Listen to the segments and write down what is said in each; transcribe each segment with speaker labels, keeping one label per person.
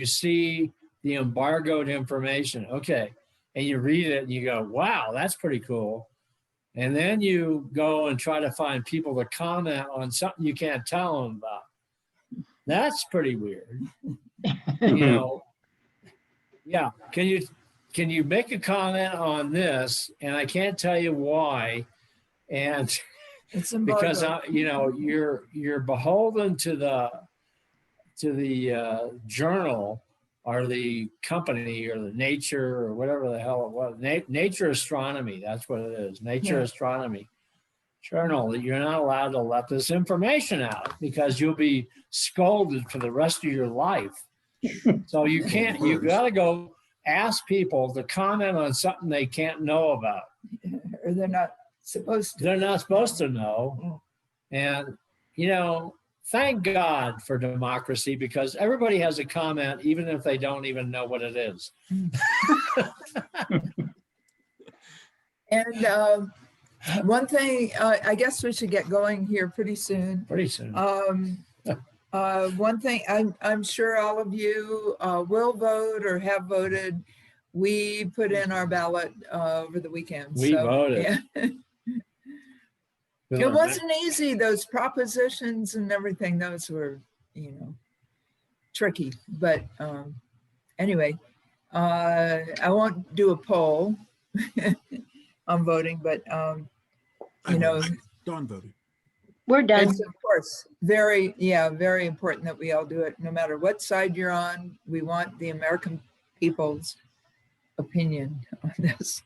Speaker 1: you see the embargoed information. Okay. And you read it and you go, wow, that's pretty cool. And then you go and try to find people to comment on something you can't tell them about. That's pretty weird. Yeah. Can you make a comment on this? And I can't tell you why. And
Speaker 2: It's
Speaker 1: because
Speaker 2: embargoed.
Speaker 1: you're beholden to the journal or the company or the Nature or whatever the hell it was. Nature Astronomy, that's what it is. Nature Astronomy journal. That you're not allowed to let this information out because you'll be scolded for the rest of your life. So you can't. You got to go ask people to comment on something they can't know about,
Speaker 2: or they're not supposed to.
Speaker 1: They're not supposed to know, and thank God for democracy because everybody has a comment, even if they don't even know what it is.
Speaker 2: And one thing, I guess we should get going here pretty soon.
Speaker 1: Pretty soon.
Speaker 2: One thing, I'm sure all of you will vote or have voted. We put in our ballot over the weekend.
Speaker 1: We voted.
Speaker 2: Yeah. It wasn't easy, those propositions and everything. Those were, tricky. But anyway, I won't do a poll on voting, but,
Speaker 3: Dawn voted.
Speaker 4: We're done.
Speaker 2: It's, of course, very important that we all do it. No matter what side you're on, we want the American people's opinion on this.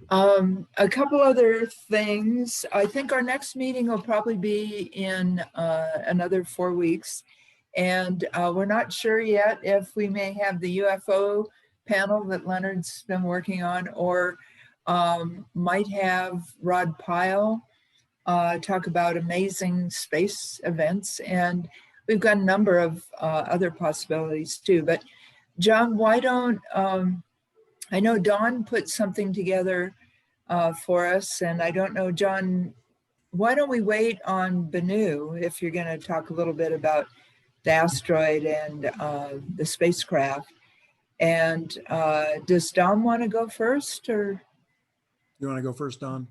Speaker 2: A couple other things. I think our next meeting will probably be in another 4 weeks. And we're not sure yet if we may have the UFO panel that Leonard's been working on, or might have Rod Pyle talk about amazing space events. And we've got a number of other possibilities too. But John, why don't, I know Dawn put something together for us, and I don't know, John, why don't we wait on Bennu if you're going to talk a little bit about the asteroid and the spacecraft. And does Dawn want to go first, or?
Speaker 3: You want to go first, Dawn?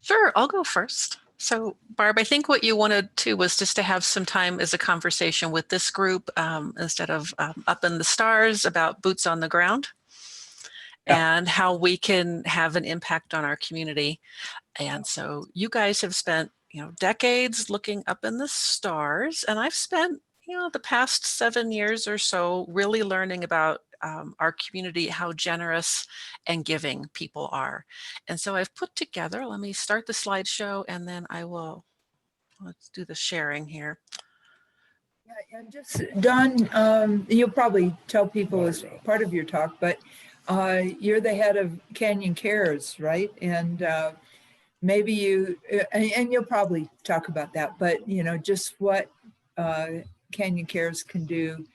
Speaker 5: Sure, I'll go first. So Barb, I think what you wanted to was just to have some time as a conversation with this group instead of up in the stars about boots on the ground. Yeah. And how we can have an impact on our community. And so you guys have spent, decades looking up in the stars, and I've spent, the past 7 years or so really learning about our community, how generous and giving people are. And so I've put together, let me start the slideshow and then let's do the sharing here.
Speaker 2: Yeah, and just, Dawn, you'll probably tell people as part of your talk, but you're the head of Canyon Cares, right? And maybe and you'll probably talk about that, but just what Canyon Cares can do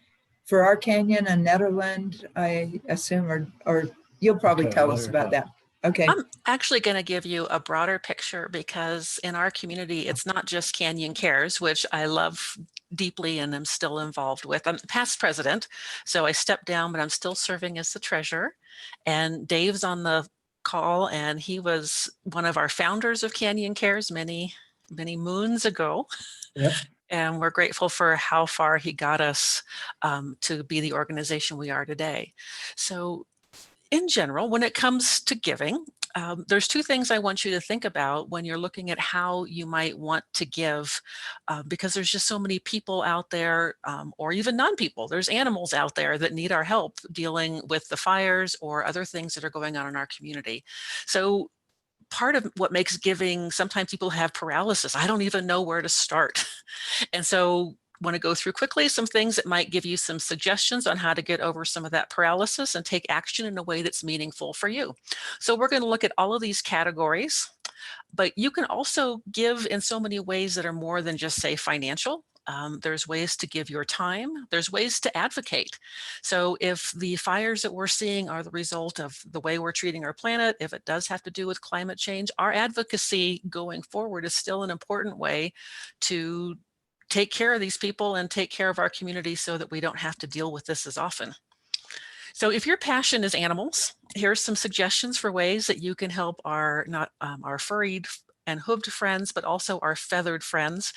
Speaker 2: for our canyon and Netherland, I assume, or you'll probably tell us about that. Okay.
Speaker 5: I'm actually going to give you a broader picture because in our community, it's not just Canyon Cares, which I love deeply and am still involved with. I'm the past president, so I stepped down, but I'm still serving as the treasurer. And Dave's on the call, and he was one of our founders of Canyon Cares many, many moons ago. Yep. And we're grateful for how far he got us to be the organization we are today. So in general, when it comes to giving, there's two things I want you to think about when you're looking at how you might want to give, because there's just so many people out there, or even non-people. There's animals out there that need our help dealing with the fires or other things that are going on in our community. So part of what makes giving, sometimes people have paralysis. I don't even know where to start. And so want to go through quickly some things that might give you some suggestions on how to get over some of that paralysis and take action in a way that's meaningful for you. So we're going to look at all of these categories, but you can also give in so many ways that are more than just, say, financial. There's ways to give your time. There's ways to advocate. So if the fires that we're seeing are the result of the way we're treating our planet, if it does have to do with climate change, our advocacy going forward is still an important way to take care of these people and take care of our community so that we don't have to deal with this as often. So if your passion is animals, here's some suggestions for ways that you can help our our furried and hooved friends, but also our feathered friends.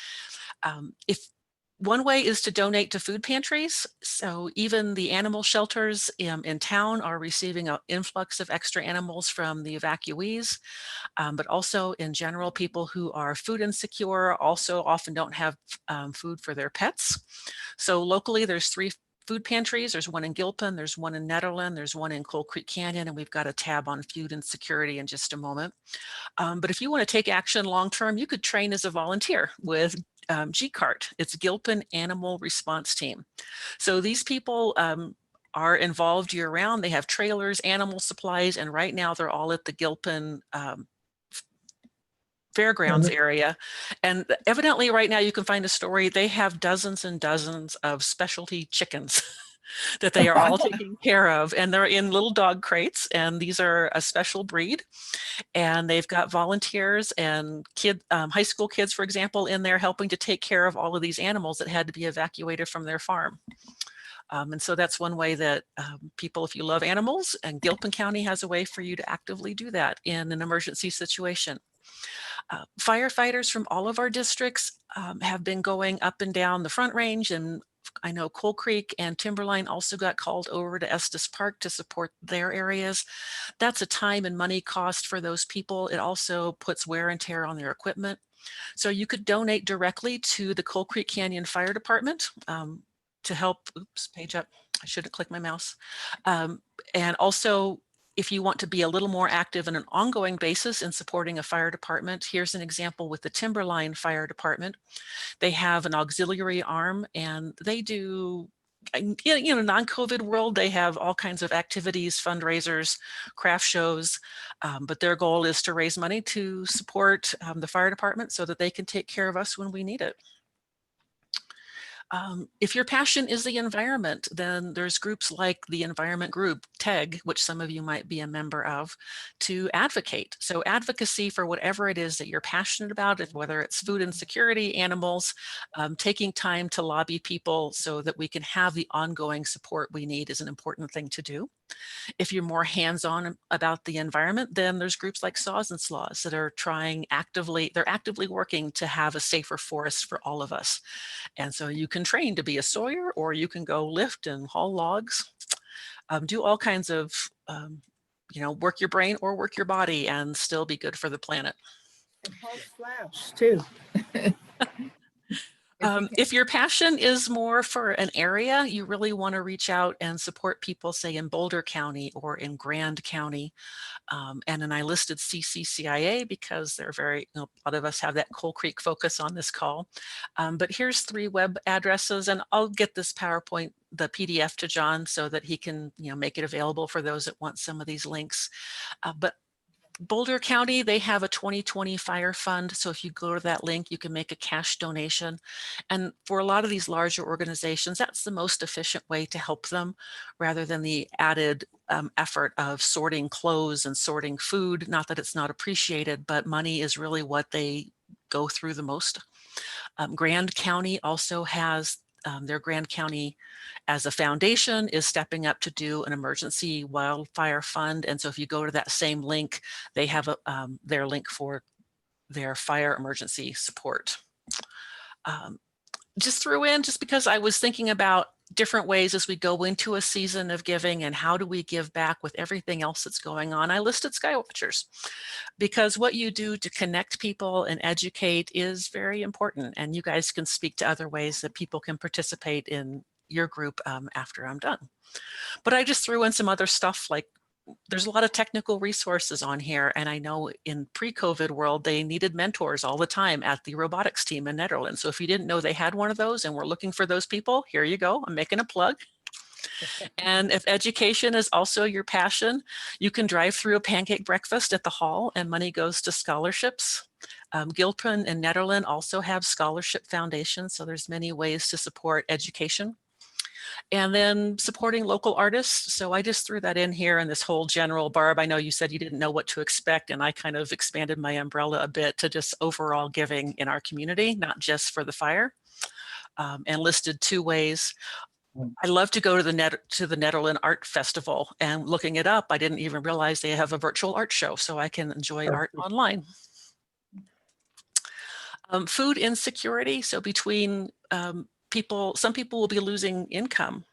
Speaker 5: If one way is to donate to food pantries. So even the animal shelters in town are receiving an influx of extra animals from the evacuees, but also in general, people who are food insecure also often don't have food for their pets. So locally, there's 3 food pantries. There's one in Gilpin, there's one in Nederland, there's one in Coal Creek Canyon, and we've got a tab on food insecurity in just a moment. But if you want to take action long-term, you could train as a volunteer with GCART. It's Gilpin Animal Response Team. So these people are involved year-round. They have trailers, animal supplies, and right now they're all at the Gilpin fairgrounds area. And evidently right now you can find a story. They have dozens and dozens of specialty chickens that they are all taking care of. And they're in little dog crates. And these are a special breed. And they've got volunteers and high school kids, for example, in there helping to take care of all of these animals that had to be evacuated from their farm. And so that's one way that people, if you love animals, and Gilpin County has a way for you to actively do that in an emergency situation. Firefighters from all of our districts have been going up and down the Front Range, and I know Coal Creek and Timberline also got called over to Estes Park to support their areas. That's a time and money cost for those people. It also puts wear and tear on their equipment. So you could donate directly to the Coal Creek Canyon Fire Department to help, oops, page up, I shouldn't click my mouse. And also, if you want to be a little more active on an ongoing basis in supporting a fire department, here's an example with the Timberline Fire Department. They have an auxiliary arm and they do, non-COVID world, they have all kinds of activities, fundraisers, craft shows, but their goal is to raise money to support the fire department so that they can take care of us when we need it. If your passion is the environment, then there's groups like the Environment Group, TEG, which some of you might be a member of, to advocate. So advocacy for whatever it is that you're passionate about, whether it's food insecurity, animals, taking time to lobby people so that we can have the ongoing support we need is an important thing to do. If you're more hands-on about the environment, then there's groups like Saws and Slaws that are they're actively working to have a safer forest for all of us. And so you can train to be a sawyer, or you can go lift and haul logs, do all kinds of, work your brain or work your body and still be good for the planet.
Speaker 2: And haul slash too.
Speaker 5: If your passion is more for an area, you really want to reach out and support people, say in Boulder County or in Grand County. And then I listed CCCIA because they're a lot of us have that Coal Creek focus on this call. But here's 3 web addresses, and I'll get this PowerPoint, the PDF to John so that he can make it available for those that want some of these links. But Boulder County, they have a 2020 fire fund. So if you go to that link, you can make a cash donation. And for a lot of these larger organizations, that's the most efficient way to help them rather than the added effort of sorting clothes and sorting food. Not that it's not appreciated, but money is really what they go through the most. Grand County also has their Grand County as a foundation is stepping up to do an emergency wildfire fund. And so if you go to that same link, they have their link for their fire emergency support. Just threw in, just because I was thinking about different ways as we go into a season of giving and how do we give back with everything else that's going on. I listed Skywatchers because what you do to connect people and educate is very important. And you guys can speak to other ways that people can participate in your group after I'm done. But I just threw in some other stuff, like there's a lot of technical resources on here. And I know in pre-COVID world, they needed mentors all the time at the robotics team in Netherlands. So if you didn't know they had one of those and we're looking for those people, here you go. I'm making a plug. And if education is also your passion, you can drive through a pancake breakfast at the hall and money goes to scholarships. Gilpin and Nederland also have scholarship foundations. So there's many ways to support education. And then supporting local artists. So I just threw that in here in this whole general, Barb, I know you said you didn't know what to expect, and I kind of expanded my umbrella a bit to just overall giving in our community, not just for the fire. and listed 2 ways. I love to go to the Netherlands Art Festival, and looking it up, I didn't even realize they have a virtual art show, so I can enjoy art online. Food insecurity. So between some people will be losing income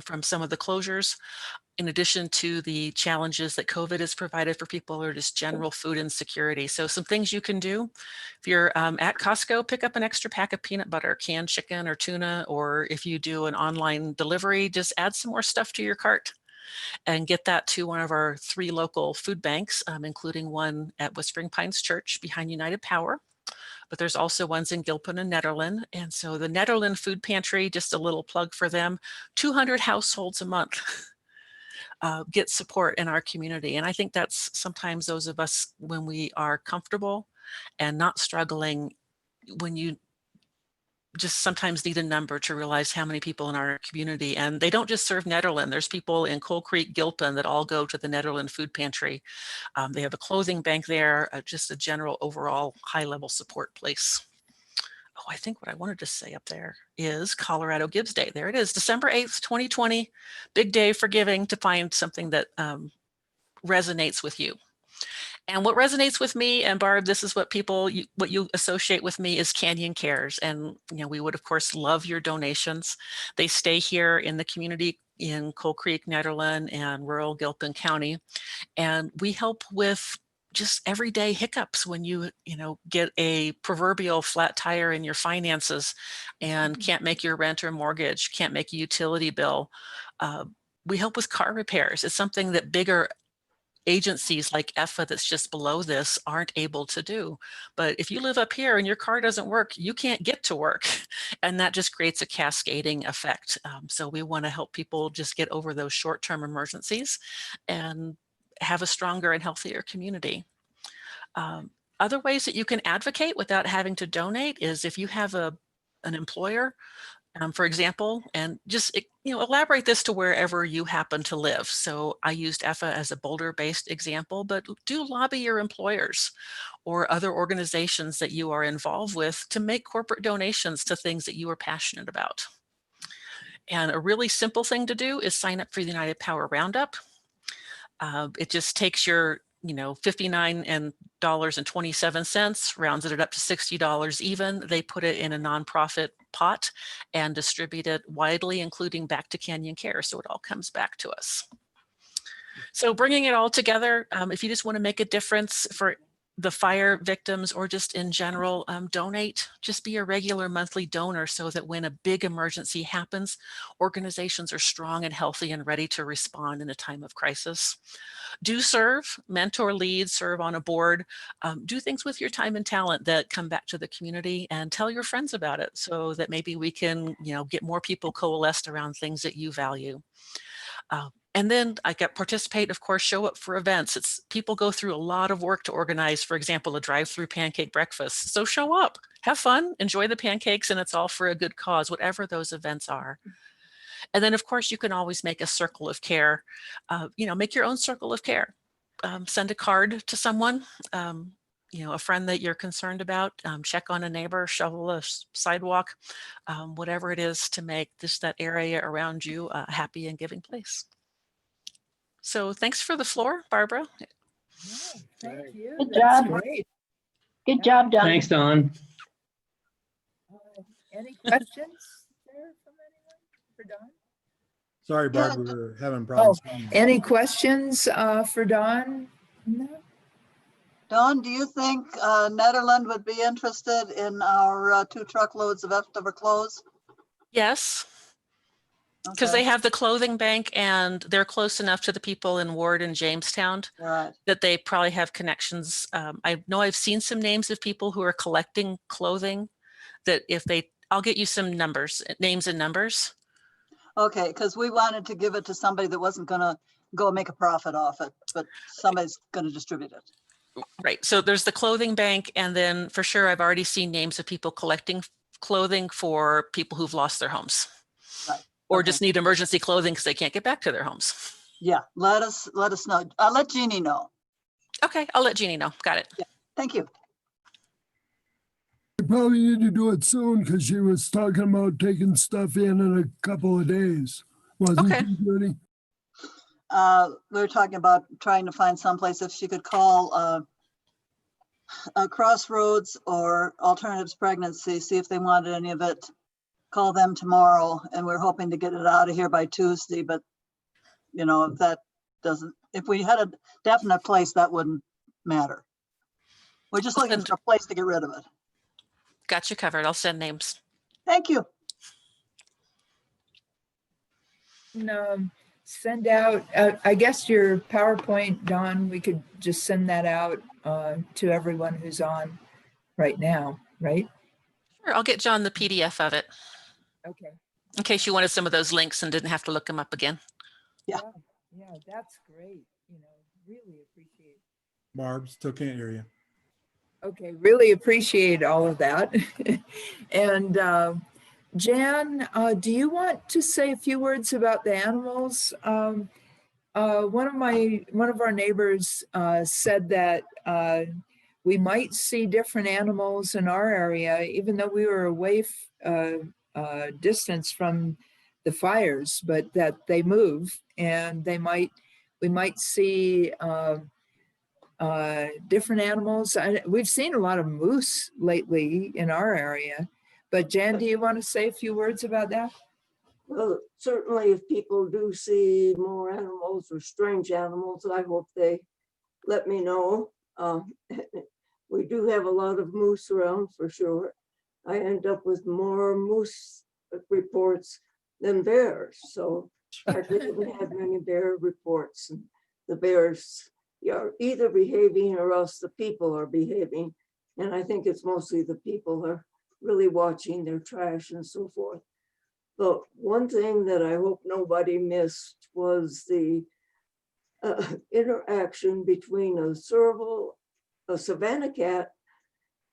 Speaker 5: from some of the closures, in addition to the challenges that COVID has provided for people, or just general food insecurity. So some things you can do: if you're at Costco, pick up an extra pack of peanut butter, canned chicken or tuna, or if you do an online delivery, just add some more stuff to your cart and get that to one of our 3 local food banks, including one at Whispering Pines Church behind United Power. But there's also ones in Gilpin and Nederland. And so the Nederland Food Pantry, just a little plug for them, 200 households a month get support in our community. And I think that's sometimes those of us, when we are comfortable and not struggling, when you just sometimes need a number to realize how many people in our community, and they don't just serve Nederland. There's people in Coal Creek, Gilpin that all go to the Nederland Food Pantry. They have a clothing bank there, just a general overall high-level support place. Oh, I think what I wanted to say up there is Colorado Gives Day. There it is, December 8th, 2020, big day for giving, to find something that resonates with you. And what resonates with me, and Barb, this is what what you associate with me, is Canyon Cares. And we would of course love your donations. They stay here in the community in Coal Creek, Nederland, and rural Gilpin County. And we help with just everyday hiccups when you get a proverbial flat tire in your finances and can't make your rent or mortgage, can't make a utility bill. We help with car repairs. It's something that bigger agencies like EFA that's just below this aren't able to do. But if you live up here and your car doesn't work, you can't get to work. And that just creates a cascading effect. So we want to help people just get over those short-term emergencies and have a stronger and healthier community. Other ways that you can advocate without having to donate is if you have an employer, for example, and just elaborate this to wherever you happen to live. So I used EFA as a Boulder-based example, but do lobby your employers or other organizations that you are involved with to make corporate donations to things that you are passionate about. And a really simple thing to do is sign up for the United Power Roundup. It just takes your $59.27, rounds it up to $60 even. They put it in a nonprofit pot and distribute it widely, including back to Canyon Care. So it all comes back to us. So bringing it all together, if you just want to make a difference for the fire victims or just in general, donate. Just be a regular monthly donor so that when a big emergency happens, organizations are strong and healthy and ready to respond in a time of crisis. Do serve, mentor, lead, serve on a board, do things with your time and talent that come back to the community, and tell your friends about it so that maybe we can, get more people coalesced around things that you value. And then participate, of course, show up for events. People go through a lot of work to organize, for example, a drive-through pancake breakfast. So show up, have fun, enjoy the pancakes, and it's all for a good cause, whatever those events are. And then, of course, you can always make a circle of care. Make your own circle of care. Send a card to someone, a friend that you're concerned about. Check on a neighbor, shovel a sidewalk, whatever it is to make that area around you a happy and giving place. So thanks for the floor, Barbara.
Speaker 2: Yeah, thank you.
Speaker 4: Good
Speaker 2: That's
Speaker 4: job.
Speaker 2: great.
Speaker 4: Good job, Don.
Speaker 6: Thanks, Don.
Speaker 2: Any questions there from anyone for Don?
Speaker 3: Sorry, Barb, we were having problems.
Speaker 2: Any questions for Don? No?
Speaker 7: Dawn, do you think Nederland would be interested in our 2 truckloads of leftover clothes?
Speaker 5: Yes, because
Speaker 7: Okay.
Speaker 5: they have the clothing bank and they're close enough to the people in Ward and Jamestown
Speaker 7: Right.
Speaker 5: that they probably have connections. I know I've seen some names of people who are collecting clothing that I'll get you some names and numbers.
Speaker 7: Okay, because we wanted to give it to somebody that wasn't going to go make a profit off it, but somebody's going to distribute it.
Speaker 5: Right. So there's the clothing bank. And then for sure, I've already seen names of people collecting clothing for people who've lost their homes.
Speaker 7: Right.
Speaker 5: Or
Speaker 7: Okay.
Speaker 5: just need emergency clothing because they can't get back to their homes.
Speaker 7: Yeah, let us know. I'll let Jeannie know.
Speaker 5: Okay, I'll let Jeannie know. Got it.
Speaker 7: Thank you.
Speaker 4: You probably need to do it soon because she was talking about taking stuff in a couple of days. Wasn't
Speaker 5: Okay.
Speaker 4: she, Judy?
Speaker 7: We were talking about trying to find someplace if she could call Crossroads or Alternatives Pregnancy, see if they wanted any of it. Call them tomorrow, and we're hoping to get it out of here by Tuesday. But you know, if that doesn't, if we had a definite place, that wouldn't matter. We're just looking for a place to get rid of it.
Speaker 5: Got you covered. I'll send names.
Speaker 7: Thank you.
Speaker 2: And, send out, I guess your PowerPoint, Don, we could just send that out to everyone who's on right now, right?
Speaker 5: Sure, I'll get John the PDF of it
Speaker 2: Okay.
Speaker 5: in case you wanted some of those links and didn't have to look them up again.
Speaker 7: Yeah.
Speaker 2: Yeah, that's great. You know, really appreciate.
Speaker 3: Barb, still can't hear you.
Speaker 2: Okay, really appreciate all of that. And Jan, do you want to say a few words about the animals? One of our neighbors said that we might see different animals in our area, even though we were away distance from the fires, but that they move and we might see different animals. We've seen a lot of moose lately in our area, but Jan, do you want to say a few words about that?
Speaker 6: Well, certainly if people do see more animals or strange animals, I hope they let me know. We do have a lot of moose around for sure. I end up with more moose reports than bears. So I didn't have many bear reports. And the bears are either behaving or else the people are behaving. And I think it's mostly the people are really watching their trash and so forth. But one thing that I hope nobody missed was the interaction between a serval, a savanna cat,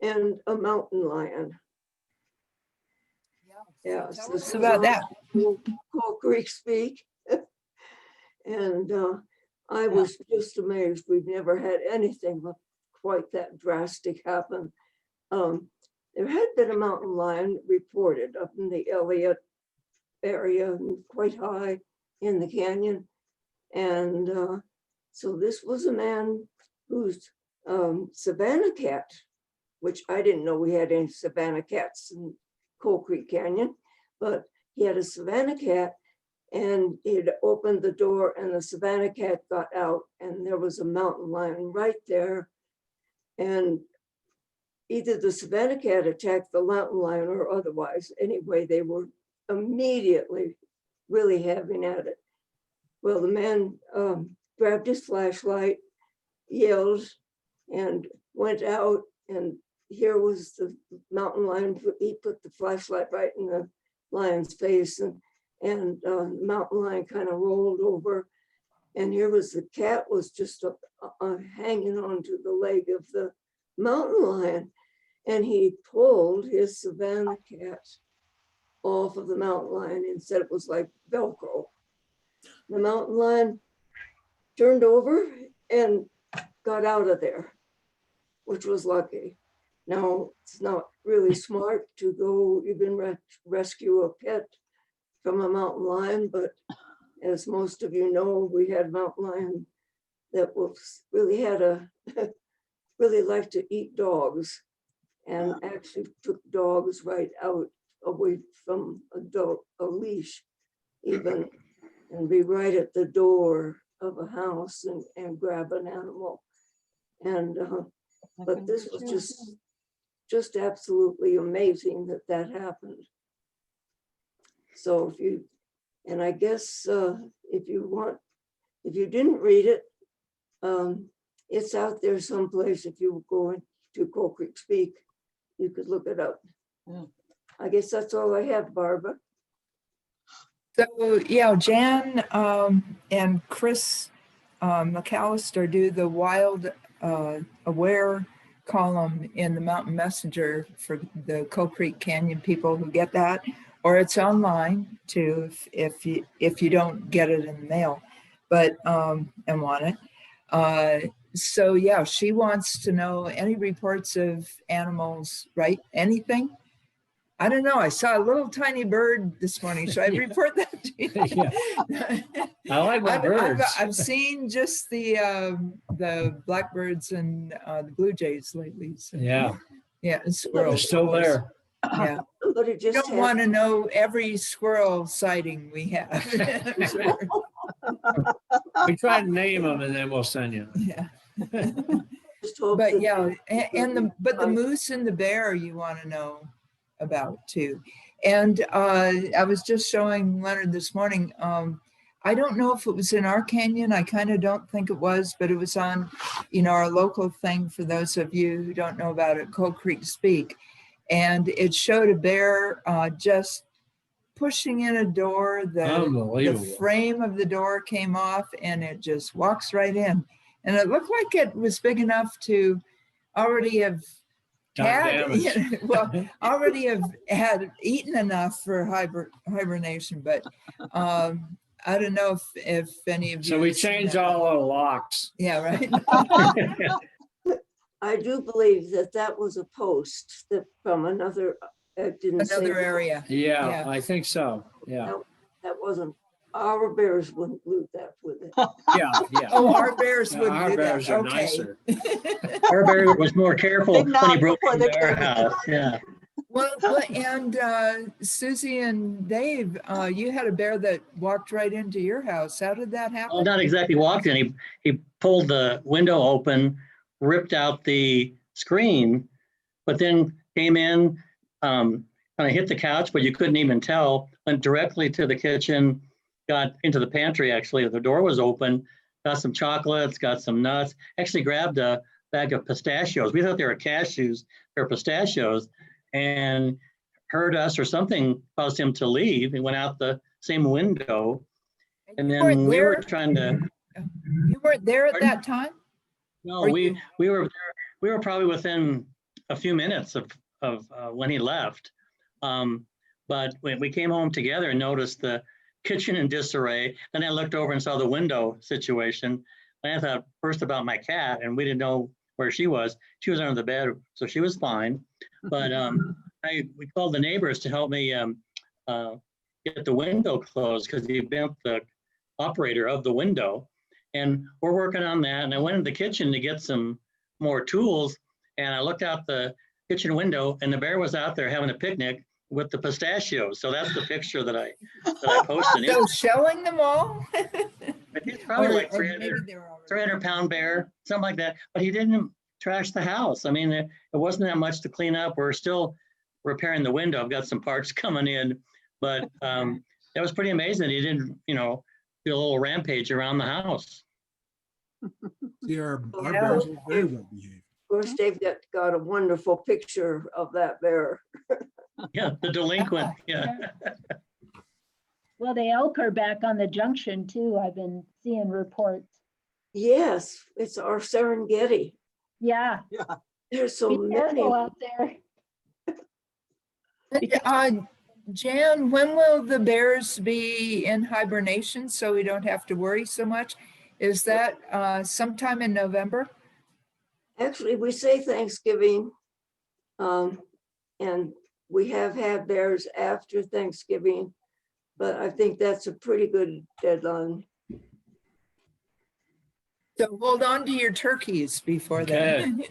Speaker 6: and a mountain lion. Yeah,
Speaker 2: Tell
Speaker 6: so
Speaker 2: us about that.
Speaker 6: Coal Creek speak. And I was just amazed. We've never had anything quite that drastic happen. There had been a mountain lion reported up in the Elliott area, quite high in the canyon. And so this was a man whose savanna cat, which I didn't know we had any savanna cats in Coal Creek Canyon, but he had a savanna cat and he'd opened the door and the savanna cat got out and there was a mountain lion right there. And either the savanna cat attacked the mountain lion or otherwise. Anyway, they were immediately really having at it. Well, the man grabbed his flashlight, yelled, and went out. And here was the mountain lion. He put the flashlight right in the lion's face, and the mountain lion kind of rolled over. And here was the cat was just hanging onto the leg of the mountain lion. And he pulled his savanna cat off of the mountain lion and said it was like Velcro. The mountain lion turned over and got out of there, which was lucky. Now, it's not really smart to go even rescue a pet from a mountain lion, but as most of you know, we had mountain lion that was really really liked to eat dogs and actually took dogs right out away from a leash even, and be right at the door of a house and grab an animal. And but this was just absolutely amazing that happened. So if you, and I guess if you didn't read it, it's out there someplace. If you go into Coal Creek Speak, you could look it up. I guess that's all I have, Barbara.
Speaker 2: So yeah, Jan and Chris McAllister do the wild aware column in the Mountain Messenger for the Coal Creek Canyon people who get that, or it's online too if you don't get it in the mail, but and want it. So yeah, she wants to know any reports of animals, right? Anything? I don't know. I saw a little tiny bird this morning. Should I
Speaker 1: Yeah.
Speaker 2: report that to you?
Speaker 1: Yeah. I like my birds.
Speaker 2: I've seen just the blackbirds and the blue jays lately. So,
Speaker 1: Yeah,
Speaker 2: yeah, and
Speaker 1: they're
Speaker 2: squirrels.
Speaker 1: still there.
Speaker 2: Yeah,
Speaker 6: Somebody
Speaker 2: you
Speaker 6: just
Speaker 2: don't want to know every squirrel sighting we have. I'm sure.
Speaker 1: We try to name them and then we'll send you.
Speaker 2: Yeah,
Speaker 6: just hope
Speaker 2: but
Speaker 6: that
Speaker 2: yeah,
Speaker 6: they-
Speaker 2: and the moose and the bear you want to know about too. And I was just showing Leonard this morning. I don't know if it was in our canyon. I kind of don't think it was, but it was on, our local thing for those of you who don't know about it, Coal Creek Speak. And it showed a bear just pushing in a door. The
Speaker 1: Unbelievable.
Speaker 2: frame of the door came off and it just walks right in. And it looked like it was big enough to already have already have had eaten enough for hibernation, but I don't know if any of you.
Speaker 1: So we
Speaker 2: have seen
Speaker 1: changed
Speaker 2: that.
Speaker 1: all our locks.
Speaker 2: Yeah, right.
Speaker 6: I do believe that was a post that from another, it didn't say.
Speaker 2: Another area.
Speaker 1: Yeah,
Speaker 2: Yeah.
Speaker 1: I think so. Yeah,
Speaker 6: That wasn't, our bears wouldn't do that with it.
Speaker 1: yeah, yeah.
Speaker 2: Oh, our bears wouldn't
Speaker 1: Our
Speaker 2: do
Speaker 1: bears
Speaker 2: that.
Speaker 1: are
Speaker 2: Okay.
Speaker 1: nicer.
Speaker 8: Our bear was more careful
Speaker 7: Big
Speaker 8: when
Speaker 7: knock
Speaker 8: he broke
Speaker 7: before
Speaker 8: into
Speaker 7: they
Speaker 8: our
Speaker 7: came.
Speaker 8: house. Yeah.
Speaker 2: Well, and Susie and Dave, you had a bear that walked right into your house. How did that
Speaker 8: Well,
Speaker 2: happen?
Speaker 8: not exactly walked in. He pulled the window open, ripped out the screen, but then came in, kind of hit the couch, but you couldn't even tell, went directly to the kitchen, got into the pantry, actually. The door was open, got some chocolates, got some nuts, actually grabbed a bag of pistachios. We thought they were cashews, they're pistachios, and heard us or something caused him to leave. He went out the same window. And
Speaker 2: You weren't
Speaker 8: then we were
Speaker 2: there?
Speaker 8: trying to,
Speaker 2: You weren't there at
Speaker 8: Pardon?
Speaker 2: that time?
Speaker 8: no,
Speaker 2: Or
Speaker 8: we
Speaker 2: you-
Speaker 8: were there, we were probably within a few minutes of when he left. But when we came home together and noticed the kitchen in disarray, then I looked over and saw the window situation. And I thought first about my cat, and we didn't know where she was. She was under the bed, so she was fine. But we called the neighbors to help me get the window closed because he bent the operator of the window. And we're working on that. And I went in the kitchen to get some more tools. And I looked out the kitchen window and the bear was out there having a picnic with the pistachios. So that's the picture that I posted.
Speaker 2: So shelling them all?
Speaker 8: He's probably like
Speaker 2: Or
Speaker 8: 300,
Speaker 2: maybe they were already-
Speaker 8: 300-pound bear, something like that. But he didn't trash the house. I mean, it wasn't that much to clean up. We're still repairing the window. I've got some parts coming in, but that was pretty amazing. He didn't, do a little rampage around the house.
Speaker 3: See, our
Speaker 6: Yeah.
Speaker 3: bears are very well behaved.
Speaker 6: Of course, they've got a wonderful picture of that bear.
Speaker 8: Yeah, the delinquent. Yeah.
Speaker 9: Well, the elk are back on the junction too. I've been seeing reports.
Speaker 6: Yes, it's our Serengeti.
Speaker 9: Yeah,
Speaker 6: There's so
Speaker 9: be
Speaker 6: many.
Speaker 9: careful out there.
Speaker 2: Jan, when will the bears be in hibernation so we don't have to worry so much? Is that sometime in November?
Speaker 6: Actually, we say Thanksgiving, and we have had bears after Thanksgiving, but I think that's a pretty good deadline.
Speaker 2: So hold on to your turkeys before then,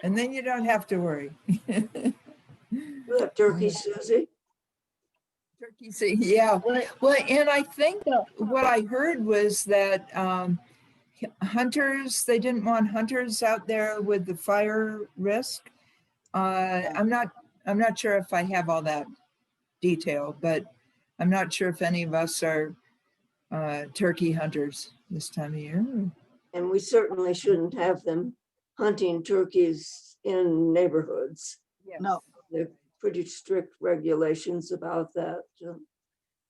Speaker 2: and then you don't have to worry.
Speaker 6: You have turkey, Susie?
Speaker 2: Turkey season, yeah. Well, and I think
Speaker 9: So-
Speaker 2: what I heard was that hunters, they didn't want hunters out there with the fire risk. I'm not sure if I have all that detail, but I'm not sure if any of us are turkey hunters this time of year.
Speaker 6: And we certainly shouldn't have them hunting turkeys in neighborhoods.
Speaker 7: No.
Speaker 6: There are pretty strict regulations about that.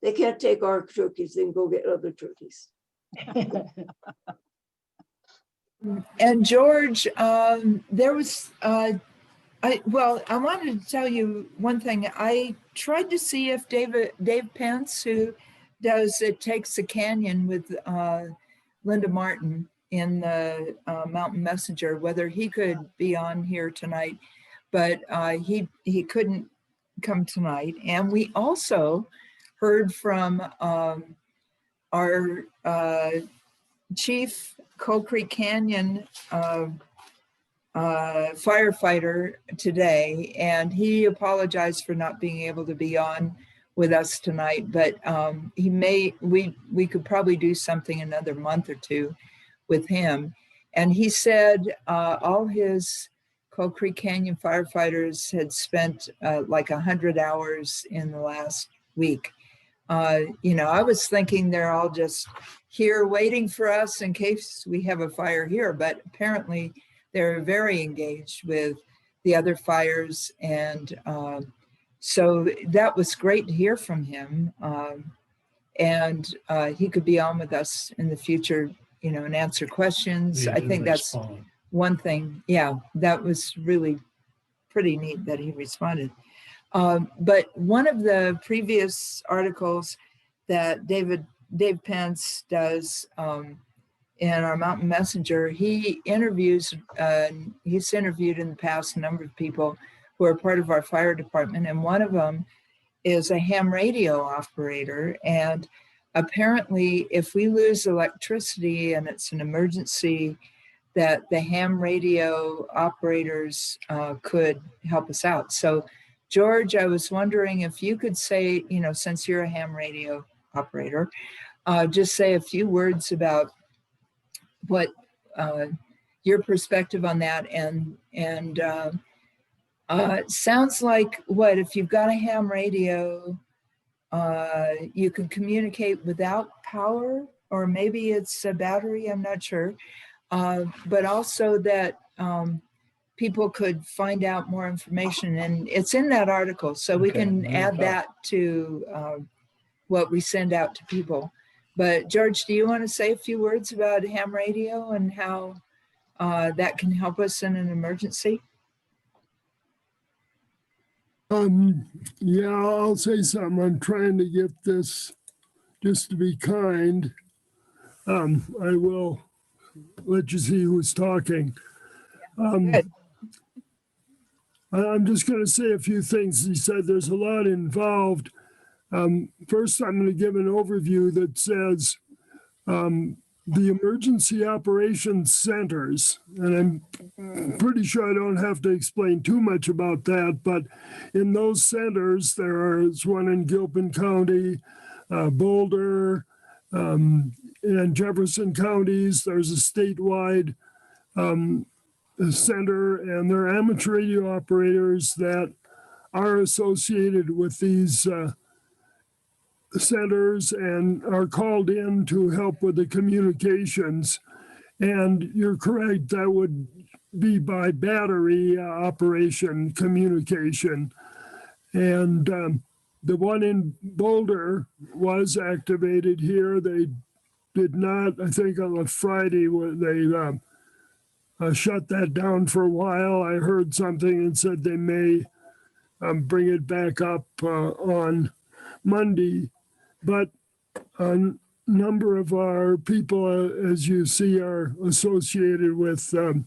Speaker 6: They can't take our turkeys and go get other turkeys.
Speaker 2: And George, there was, I wanted to tell you one thing. I tried to see if Dave Pence, who does It Takes a Canyon with Linda Martin, in the Mountain Messenger, whether he could be on here tonight, but he couldn't come tonight. And we also heard from our chief Coal Creek Canyon firefighter today, and he apologized for not being able to be on with us tonight, but we could probably do something another month or two with him. And he said all his Coal Creek Canyon firefighters had spent like 100 hours in the last week. I was thinking they're all just here waiting for us in case we have a fire here, but apparently they're very engaged with the other fires. And so that was great to hear from him. And he could be on with us in the future, and answer questions.
Speaker 1: He
Speaker 2: I
Speaker 1: did
Speaker 2: think that's
Speaker 1: respond.
Speaker 2: one thing. Yeah, that was really pretty neat that he responded. But one of the previous articles that Dave Pence does in our Mountain Messenger, he's interviewed in the past a number of people who are part of our fire department, and one of them is a ham radio operator. And apparently, if we lose electricity and it's an emergency, that the ham radio operators could help us out. So, George, I was wondering if you could say, since you're a ham radio operator, just say a few words about what your perspective on that. And it sounds like if you've got a ham radio, you can communicate without power, or maybe it's a battery, I'm not sure. But also that people could find out more information, and it's in that article, so we
Speaker 1: Okay,
Speaker 2: can add
Speaker 1: okay.
Speaker 2: that to what we send out to people. But George, do you want to say a few words about ham radio and how that can help us in an emergency?
Speaker 4: Yeah, I'll say something. I'm trying to get this, just to be kind. I will let you see who's talking.
Speaker 2: Good.
Speaker 4: I'm just going to say a few things. He said there's a lot involved. First, I'm going to give an overview that says the emergency operations centers, and I'm pretty sure I don't have to explain too much about that, but in those centers, there's one in Gilpin County, Boulder, and Jefferson counties. There's a statewide center, and there are amateur radio operators that are associated with these centers and are called in to help with the communications. And you're correct, that would be by battery operation communication. And the one in Boulder was activated here. They did not, I think on a Friday, they shut that down for a while. I heard something and said they may bring it back up on Monday. But a number of our people, as you see, are associated with some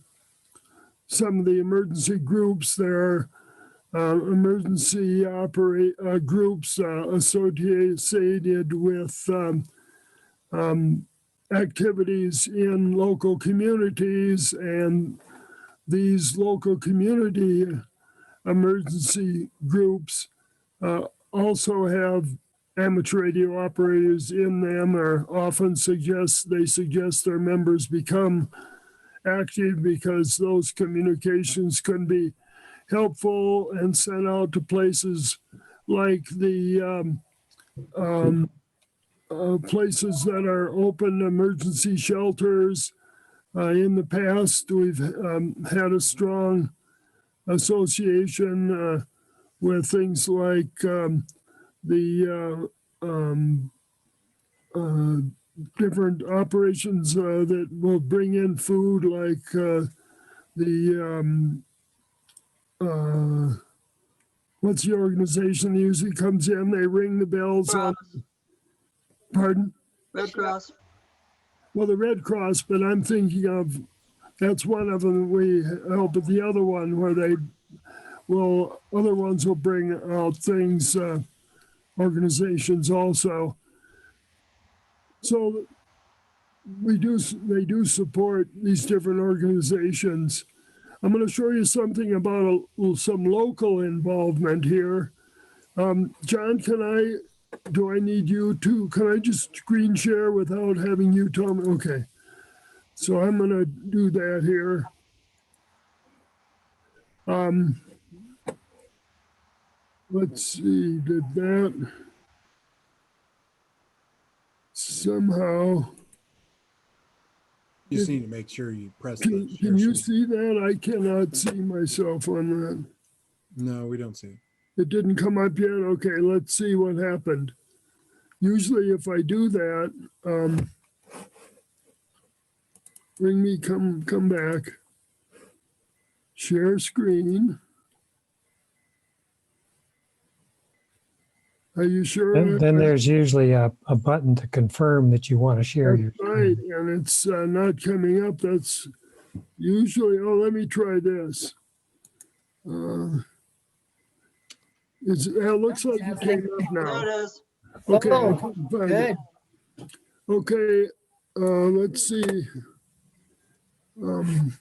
Speaker 4: of the emergency groups. There are emergency groups associated with activities in local communities, and these local community emergency groups also have amateur radio operators in them, or often suggest their members become active because those communications can be helpful and sent out to places like the places that are open emergency shelters. In the past, we've had a strong association with things like the different operations that will bring in food, like what's the organization that usually comes in? They ring the bells on. Pardon?
Speaker 7: Red Cross.
Speaker 4: Well, the Red Cross, but I'm thinking of, that's one of them we help, but the other one where other ones will bring out things, organizations also. So they do support these different organizations. I'm going to show you something about some local involvement here. John, do I need you to, can I just screen share without having you tell me? Okay. So I'm going to do that here. Let's see, did that somehow,
Speaker 3: You just need to make sure you press the
Speaker 4: can
Speaker 3: share
Speaker 4: you
Speaker 3: screen.
Speaker 4: see that? I cannot see myself on that.
Speaker 3: No, we don't see it.
Speaker 4: It didn't come up yet? Okay, let's see what happened. Usually if I do that, come back. Share screen. Are you sure?
Speaker 10: And then there's usually a button to confirm that you want to share your
Speaker 4: That's right,
Speaker 10: screen.
Speaker 4: and it's not coming up. That's usually, let me try this. It looks like it came up
Speaker 7: There
Speaker 4: now.
Speaker 7: it is.
Speaker 4: Okay, I
Speaker 2: Oh,
Speaker 4: couldn't find
Speaker 2: good.
Speaker 4: it. Okay, let's see. Can,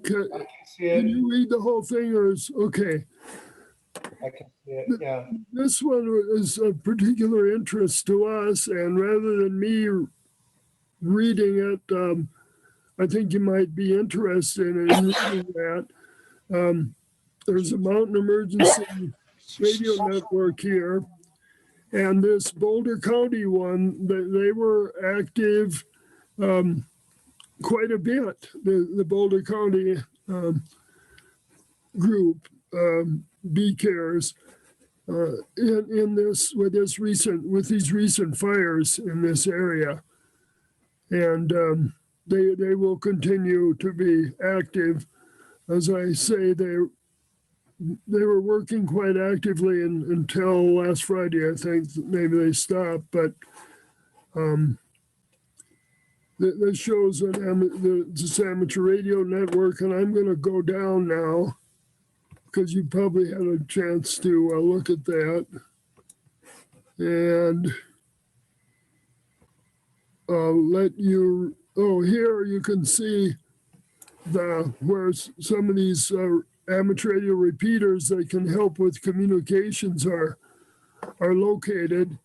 Speaker 11: See
Speaker 4: can
Speaker 11: it.
Speaker 4: you read the whole thing or okay?
Speaker 11: I can see it. Yeah.
Speaker 4: This one is of particular interest to us, and rather than me reading it, I think you might be interested in reading that. There's a mountain emergency radio network here, and this Boulder County one, they were active quite a bit. The Boulder County group, B Cares, in this with these recent fires in this area, and they will continue to be active. As I say, they were working quite actively until last Friday. I think maybe they stopped, but this shows this amateur radio network, and I'm going to go down now because you probably had a chance to look at that. And here you can see where some of these amateur radio repeaters that can help with communications are located.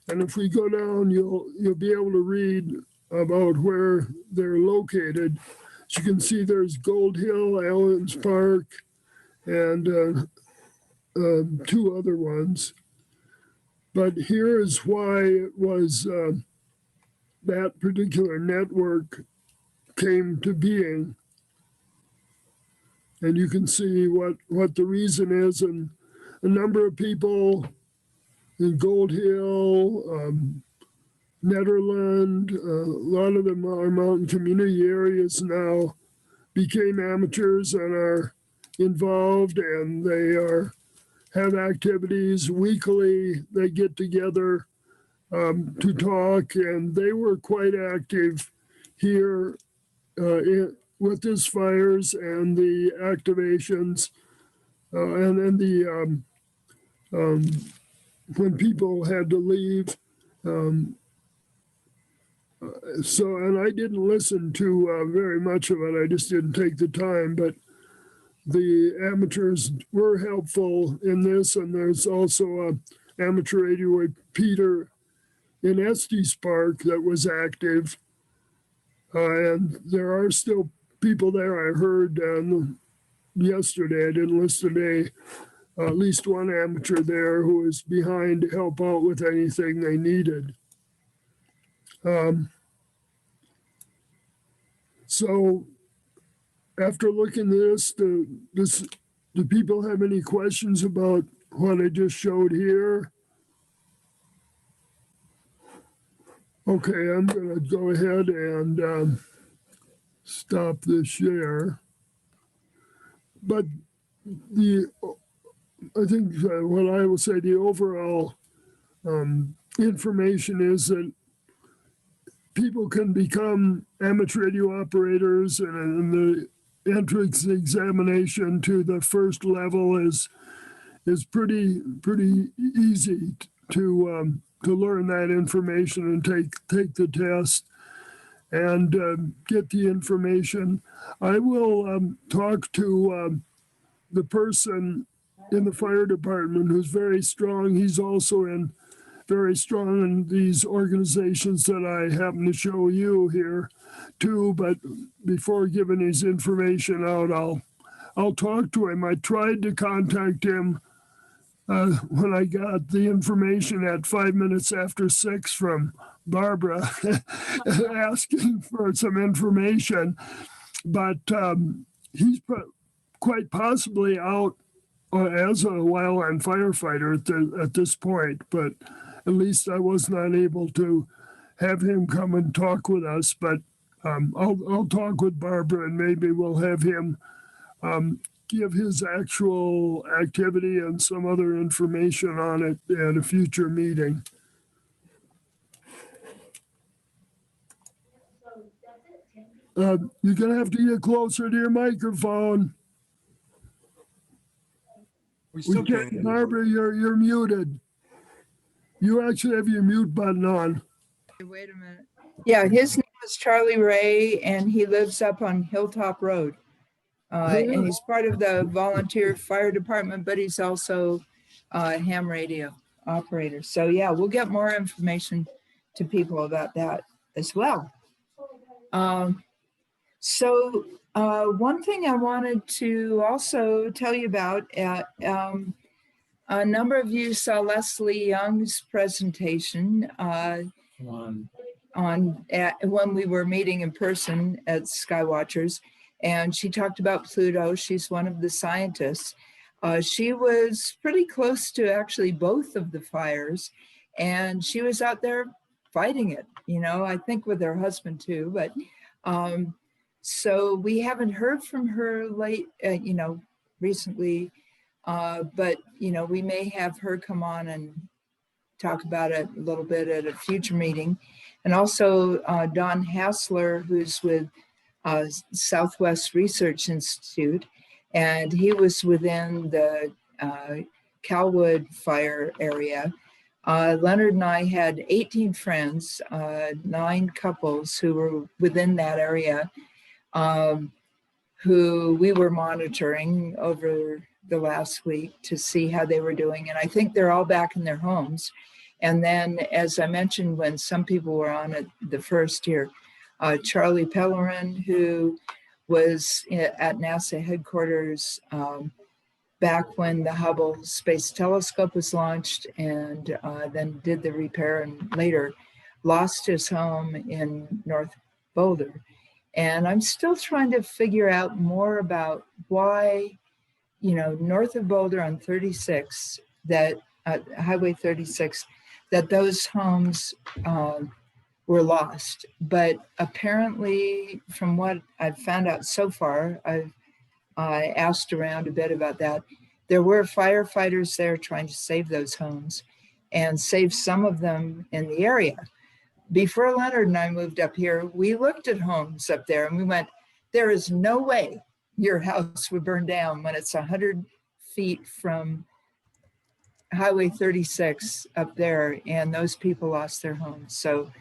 Speaker 4: And if we go down, you'll be able to read about where they're located. As you can see, there's Gold Hill, Allen's Park, and two other ones. But here is why it was that particular network came to being. And you can see what the reason is, and a number of people in Gold Hill, Netherland, a lot of them are mountain community areas now, became amateurs and are involved, and they have activities weekly. They get together to talk, and they were quite active here with these fires and the activations, and then when people had to leave. And I didn't listen to very much of it. I just didn't take the time, but the amateurs were helpful in this. And there's also an amateur radio repeater in Estes Park that was active. And there are still people there. I heard yesterday, I didn't listen today, at least one amateur there who was behind to help out with anything they needed. So after looking at this, do people have any questions about what I just showed here? Okay, I'm going to go ahead and stop the share. But I think what I will say, the overall information is that people can become amateur radio operators, and the entrance examination to the first level is pretty easy to learn that information and take the test and get the information. I will talk to the person in the fire department who's very strong. He's also very strong in these organizations that I happen to show you here too. But before giving his information out, I'll talk to him. I tried to contact him when I got the information at 5 minutes after 6 from Barbara asking for some information, but he's quite possibly out as a wildland firefighter at this point, but at least I was not able to have him come and talk with us. But I'll talk with Barbara, and maybe we'll have him give his actual activity and some other information on it at a future meeting. You're going to have to get closer to your microphone.
Speaker 3: We still can't.
Speaker 4: can't, Barbara, you're muted. You actually have your mute button on.
Speaker 2: Wait a minute. Yeah, his name is Charlie Ray, and he lives up on Hilltop Road. And he's part of the volunteer fire department, but he's also a ham radio operator. So yeah, we'll get more information to people about that as well. One thing I wanted to also tell you about, a number of you saw Leslie Young's presentation when we were meeting in person at Skywatchers, and she talked about Pluto. She's one of the scientists. She was pretty close to actually both of the fires, and she was out there fighting it, I think with her husband too, but so we haven't heard from her recently, but we may have her come on and talk about it a little bit at a future meeting. And also Don Hassler, who's with Southwest Research Institute, and he was within the Calwood fire area. Leonard and I had 18 friends, 9 couples who were within that area, who we were monitoring over the last week to see how they were doing. And I think they're all back in their homes. And then, as I mentioned, when some people were on at the first here, Charlie Pellerin, who was at NASA headquarters back when the Hubble Space Telescope was launched, and then did the repair, and later lost his home in North Boulder. And I'm still trying to figure out more about why, north of Boulder on 36, that Highway 36, that those homes were lost. But apparently, from what I've found out so far, I've asked around a bit about that. There were firefighters there trying to save those homes and save some of them in the area. Before Leonard and I moved up here, we looked at homes up there and we went, there is no way your house would burn down when it's 100 feet from Highway 36 up there, and those people lost their homes. So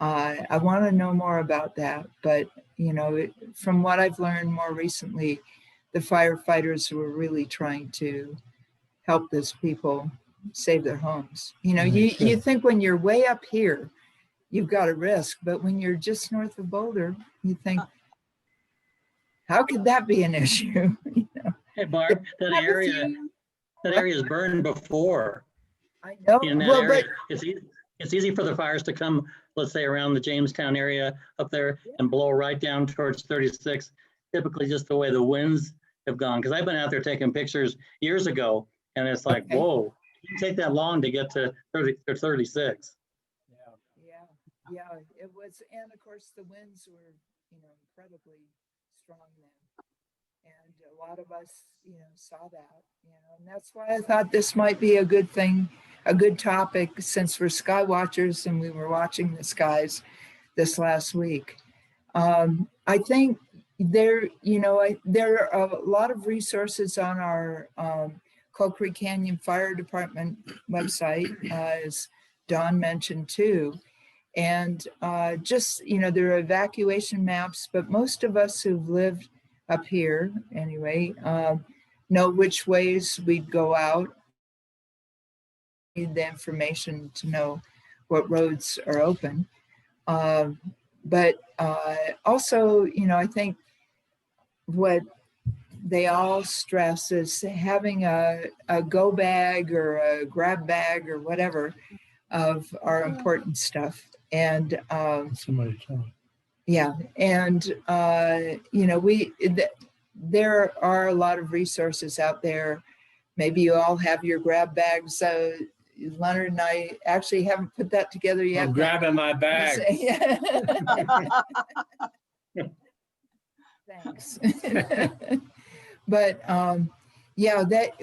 Speaker 2: I want to know more about that. But, from what I've learned more recently, the firefighters were really trying to help those people save their homes. You think when you're way up here, you've got a risk, but when you're just north of Boulder, you think, how could that be an issue?
Speaker 8: Hey, Barb, that area is burned before.
Speaker 2: I know.
Speaker 8: In that area, it's easy for the fires to come, let's say, around the Jamestown area up there and blow right down towards 36. Typically, just the way the winds have gone. Because I've been out there taking pictures years ago, and it's like, whoa, it didn't take that long to get to 30 or 36.
Speaker 2: Yeah, it was, and of course the winds were, incredibly strong then, and a lot of us, saw that, and that's why I thought this might be a good thing, a good topic, since we're sky watchers and we were watching the skies this last week. I think there are a lot of resources on our Coal Creek Canyon Fire Department website, as Don mentioned too. And just, there are evacuation maps, but most of us who've lived up here anyway, know which ways we'd go out. Need the information to know what roads are open. But also, I think what they all stress is having a go bag or a grab bag or whatever of our important stuff. And
Speaker 1: Somebody tell me.
Speaker 2: yeah, and there are a lot of resources out there. Maybe you all have your grab bags. Leonard and I actually haven't put that together yet.
Speaker 1: I'm grabbing my bag.
Speaker 2: Thanks. But yeah, that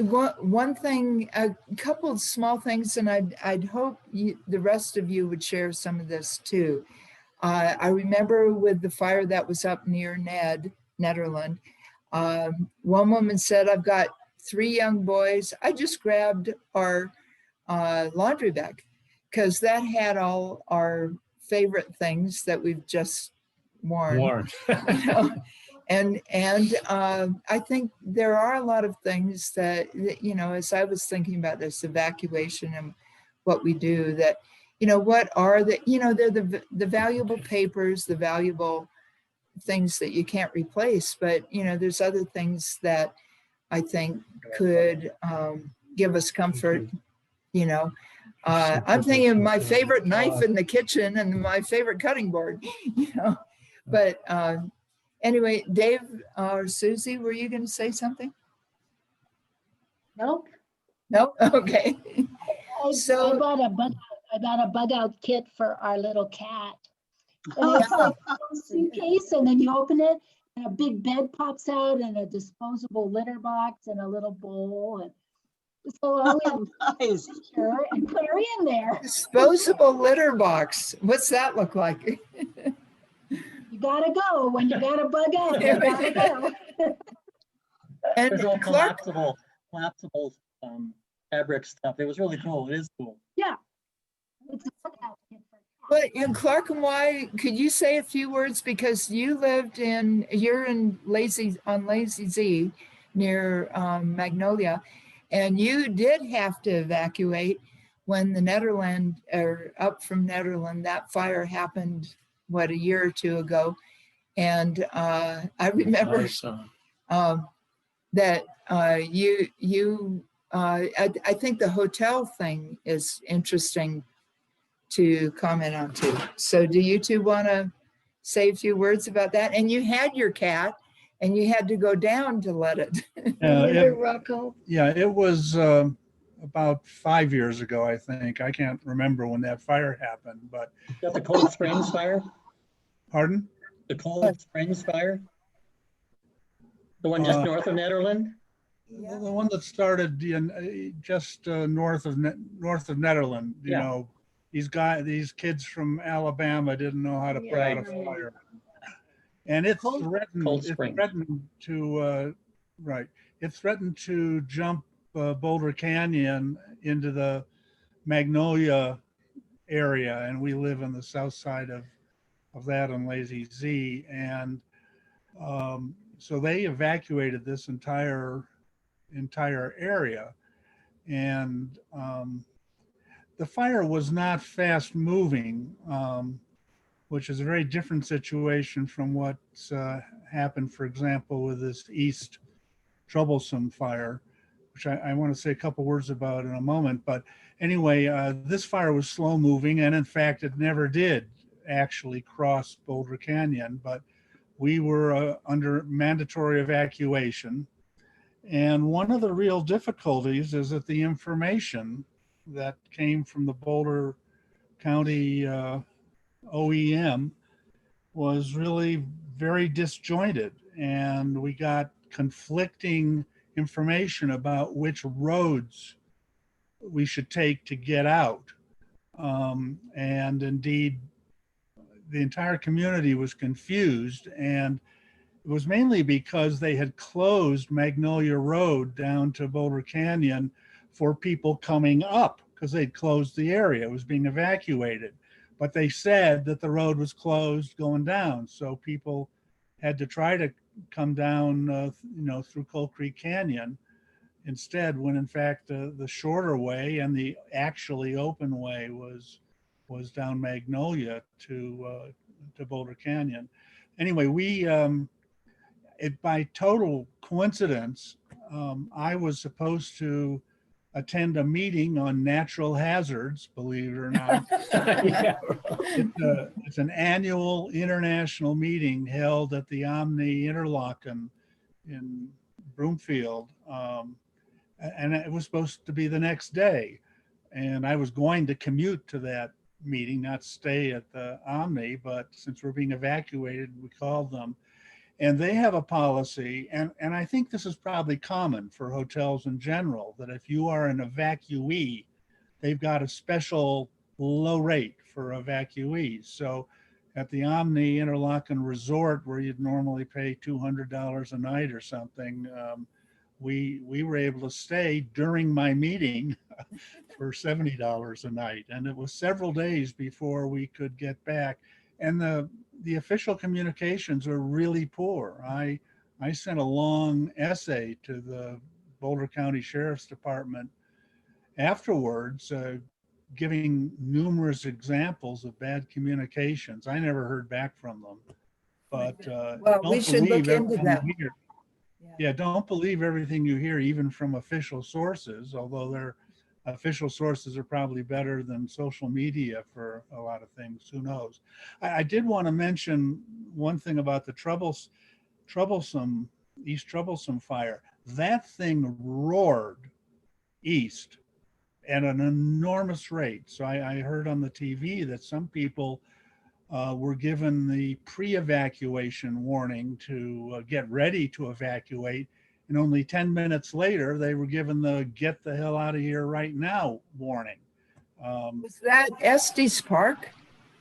Speaker 2: one thing, a couple of small things, and I'd hope the rest of you would share some of this too. I remember with the fire that was up near Nederland, one woman said, "I've got 3 young boys. I just grabbed our laundry bag because that had all our favorite things that we've just worn." And I think there are a lot of things that, as I was thinking about this evacuation and what we do, that, what are the, they're the valuable papers, the valuable things that you can't replace, but, there's other things that I think could give us comfort. I'm thinking of my favorite knife in the kitchen and my favorite cutting board, but anyway, Dave or Susie, were you going to say something?
Speaker 9: Nope.
Speaker 2: Nope. Okay.
Speaker 9: So I bought a bug out kit for our little cat. And it's like a suitcase, and then you open it, and a big bed pops out, and a disposable litter box, and a little bowl, and so I went
Speaker 7: Nice.
Speaker 9: and put her in there.
Speaker 2: Disposable litter box. What's that look like?
Speaker 9: You gotta go when you got a bug out. You gotta go.
Speaker 2: And
Speaker 8: There's all
Speaker 2: Clark,
Speaker 8: collapsible fabric stuff. It was really cool. It is cool.
Speaker 9: Yeah. It's a bug out kit for
Speaker 2: but in Clark and why, could you say a few words, because you're in Lazy Z near Magnolia, and you did have to evacuate when the up from Nederland, that fire happened, what, a year or two ago. And I remember that I think the hotel thing is interesting to comment on too. So do you two want to say a few words about that? And you had your cat and you had to go down to let it.
Speaker 12: It was about 5 years ago, I think. I can't remember when that fire happened, but.
Speaker 8: Is that the Cold Springs fire?
Speaker 12: Pardon?
Speaker 8: The Cold Springs fire? The one just north of Nederland?
Speaker 12: The one that started just north of Nederland, you know. These kids from Alabama didn't know how to put out a fire. And it threatened to jump Boulder Canyon into the Magnolia area, and we live on the south side of that on Lazy Z. And so they evacuated this entire area, and the fire was not fast moving, which is a very different situation from what's happened, for example, with this East Troublesome fire, which I want to say a couple words about in a moment. But anyway, this fire was slow moving, and in fact, it never did actually cross Boulder Canyon, but we were under mandatory evacuation. And one of the real difficulties is that the information that came from the Boulder County OEM was really very disjointed, and we got conflicting information about which roads we should take to get out. And indeed, the entire community was confused, and it was mainly because they had closed Magnolia Road down to Boulder Canyon for people coming up because they'd closed the area. It was being evacuated. But they said that the road was closed going down. So people had to try to come down, through Coal Creek Canyon instead, when in fact the shorter way and the actually open way was down Magnolia to Boulder Canyon. Anyway, by total coincidence, I was supposed to attend a meeting on natural hazards, believe it or not.
Speaker 1: Yeah.
Speaker 12: It's an annual international meeting held at the Omni Interlaken in Broomfield. And it was supposed to be the next day. And I was going to commute to that meeting, not stay at the Omni, but since we're being evacuated, we called them. And they have a policy, and I think this is probably common for hotels in general, that if you are an evacuee, they've got a special low rate for evacuees. So at the Omni Interlaken Resort, where you'd normally pay $200 a night or something, we were able to stay during my meeting for $70 a night. And it was several days before we could get back. And the official communications are really poor. I sent a long essay to the Boulder County Sheriff's Department afterwards, giving numerous examples of bad communications. I never heard back from them. But
Speaker 2: Well, we should look into that.
Speaker 12: Yeah, don't believe everything you hear, even from official sources, although their official sources are probably better than social media for a lot of things. Who knows? I did want to mention one thing about the East Troublesome fire. That thing roared east at an enormous rate. So I heard on the TV that some people were given the pre-evacuation warning to get ready to evacuate. And only 10 minutes later, they were given the get the hell out of here right now warning.
Speaker 2: Was that Estes Park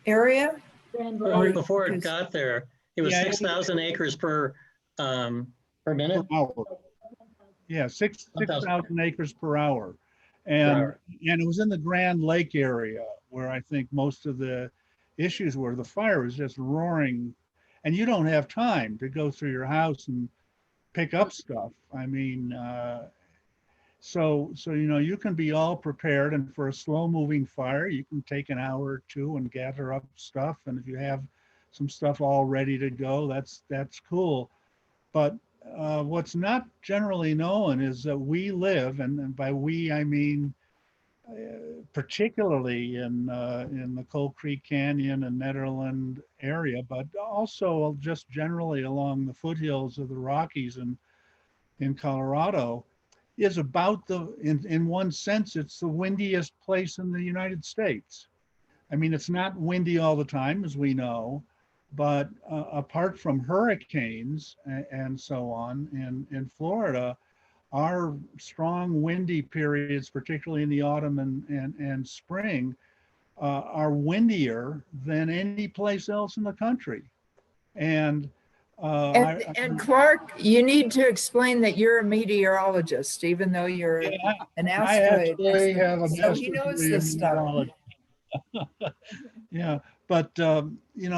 Speaker 2: area?
Speaker 8: Before it got there, it was 6,000 acres per minute.
Speaker 12: Per hour. Yeah, 6,000 acres per hour. And it was in the Grand Lake area where I think most of the issues were. The fire was just roaring, and you don't have time to go through your house and pick up stuff. I mean, so you can be all prepared, and for a slow moving fire, you can take an hour or two and gather up stuff. And if you have some stuff all ready to go, that's cool. But what's not generally known is that we live, and by we I mean particularly in the Coal Creek Canyon and Nederland area, but also just generally along the foothills of the Rockies and in Colorado, is about in one sense, it's the windiest place in the United States. I mean, it's not windy all the time, as we know, but apart from hurricanes and so on in Florida, our strong windy periods, particularly in the autumn and spring, are windier than any place else in the country. And
Speaker 2: Clark, you need to explain that you're a meteorologist, even though you're an astro.
Speaker 12: I actually have a
Speaker 2: so he knows this stuff.
Speaker 12: Yeah, but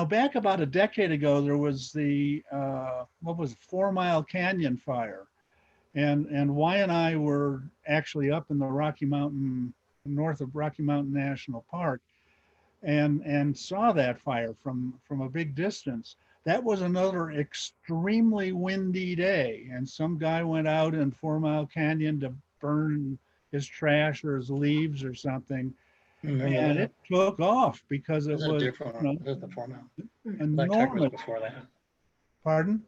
Speaker 12: back about a decade ago, there was the 4 Mile Canyon fire. And Y and I were actually up in the Rocky Mountain, north of Rocky Mountain National Park, and saw that fire from a big distance. That was another extremely windy day, and some guy went out in 4 Mile Canyon to burn his trash or his leaves or something, and it took off because it was
Speaker 8: the 4 Mile.
Speaker 12: enormous.
Speaker 8: Before that.
Speaker 12: Pardon?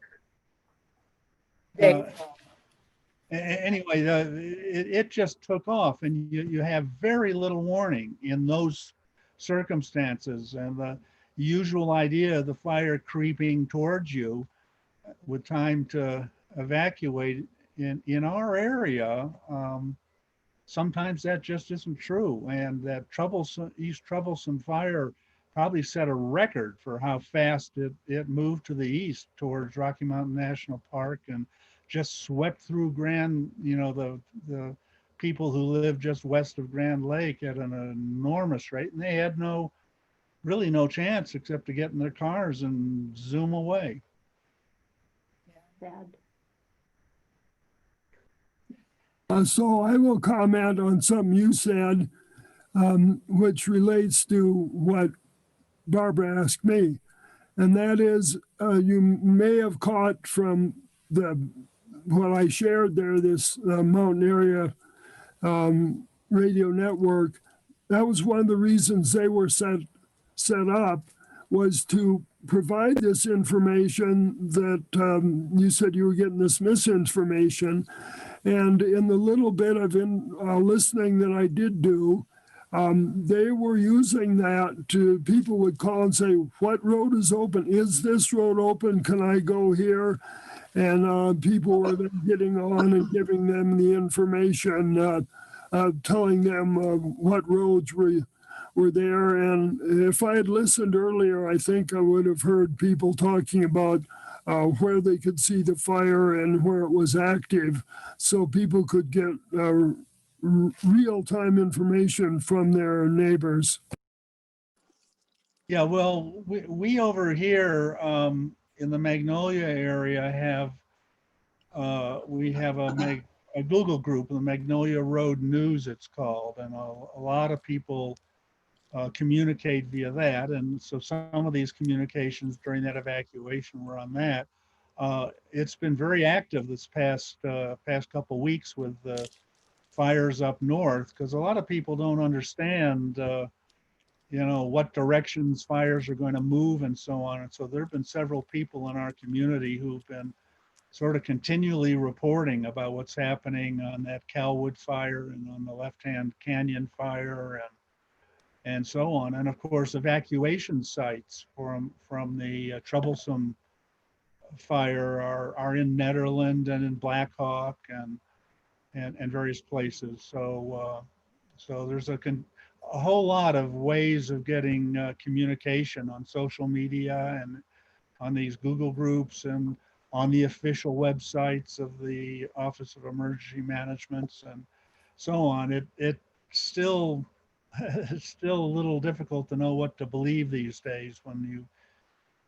Speaker 12: Anyway, it just took off, and you have very little warning in those circumstances. And the usual idea of the fire creeping towards you with time to evacuate in our area, sometimes that just isn't true. And that East Troublesome fire probably set a record for how fast it moved to the east towards Rocky Mountain National Park and just swept through the people who live just west of Grand Lake at an enormous rate. And they had really no chance except to get in their cars and zoom away.
Speaker 9: Sad.
Speaker 4: So I will comment on something you said, which relates to what Barbara asked me. And that is, you may have caught from what I shared there, this mountain area radio network. That was one of the reasons they were set up, was to provide this information that you said you were getting this misinformation. And in the little bit of listening that I did do, they were using that to, people would call and say, what road is open? Is this road open? Can I go here? And people were then getting on and giving them the information, telling them what roads were there. And if I had listened earlier, I think I would have heard people talking about where they could see the fire and where it was active, so people could get real-time information from their neighbors.
Speaker 12: Yeah, well, we over here in the Magnolia area have we have a Google group, the Magnolia Road News it's called, and a lot of people communicate via that. And so some of these communications during that evacuation were on that. It's been very active this past couple weeks with the fires up north, because a lot of people don't understand what directions fires are going to move and so on. And so there have been several people in our community who've been sort of continually reporting about what's happening on that Calwood fire and on the Left-Hand Canyon fire and so on. And of course, evacuation sites from the troublesome fire are in Nederland and in Black Hawk and various places. So there's a whole lot of ways of getting communication on social media and on these Google groups and on the official websites of the Office of Emergency Management and so on. It's still a little difficult to know what to believe these days when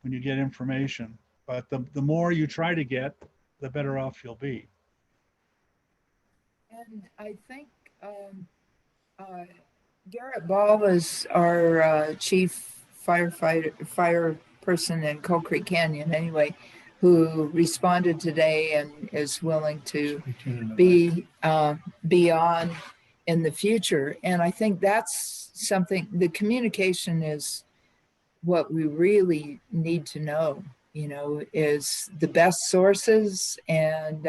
Speaker 12: you get information. But the more you try to get, the better off you'll be.
Speaker 2: And I think Garrett Ball is our chief fire person in Coal Creek Canyon anyway, who responded today and is willing to be on in the future. And I think that's something, the communication is what we really need to know, is the best sources. And,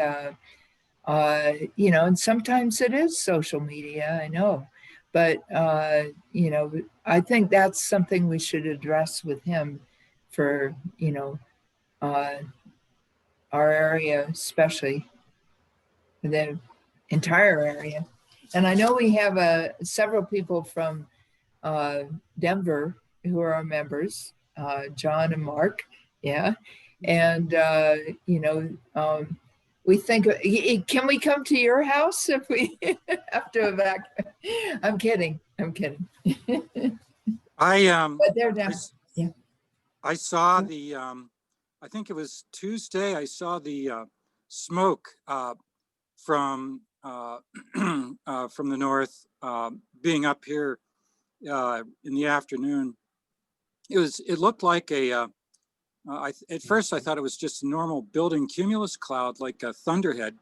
Speaker 2: and sometimes it is social media, I know. But, I think that's something we should address with him for, our area, especially the entire area. And I know we have several people from Denver who are our members, John and Mark. Yeah. And, we think, can we come to your house if we have to evacuate? I'm kidding. But they're down. Yeah.
Speaker 13: I saw the, I think it was Tuesday, I saw the smoke from the north being up here in the afternoon. It looked like at first I thought it was just a normal building cumulus cloud, like a thunderhead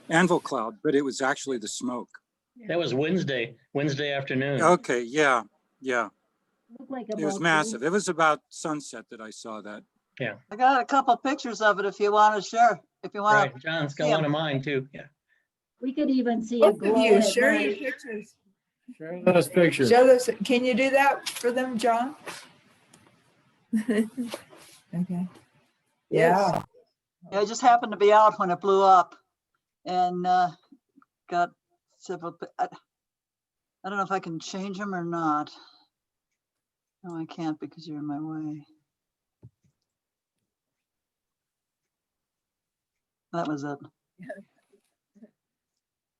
Speaker 13: anvil cloud, but it was actually the smoke.
Speaker 8: That was Wednesday afternoon.
Speaker 13: Okay, yeah.
Speaker 9: Looked like
Speaker 13: It was massive. It was about sunset that I saw that.
Speaker 8: Yeah.
Speaker 7: I got a couple pictures of it if you want to share. If you want
Speaker 8: Right, John's got one of mine too. Yeah.
Speaker 9: We could even see a
Speaker 2: Both
Speaker 9: glow
Speaker 2: of you,
Speaker 9: at
Speaker 2: share your
Speaker 9: night.
Speaker 2: pictures.
Speaker 1: Share those pictures.
Speaker 2: Show those. Can you do that for them, John? Okay. Yeah.
Speaker 7: I just happened to be out when it blew up and got several. I don't know if I can change them or not. No, I can't because you're in my way. That was it.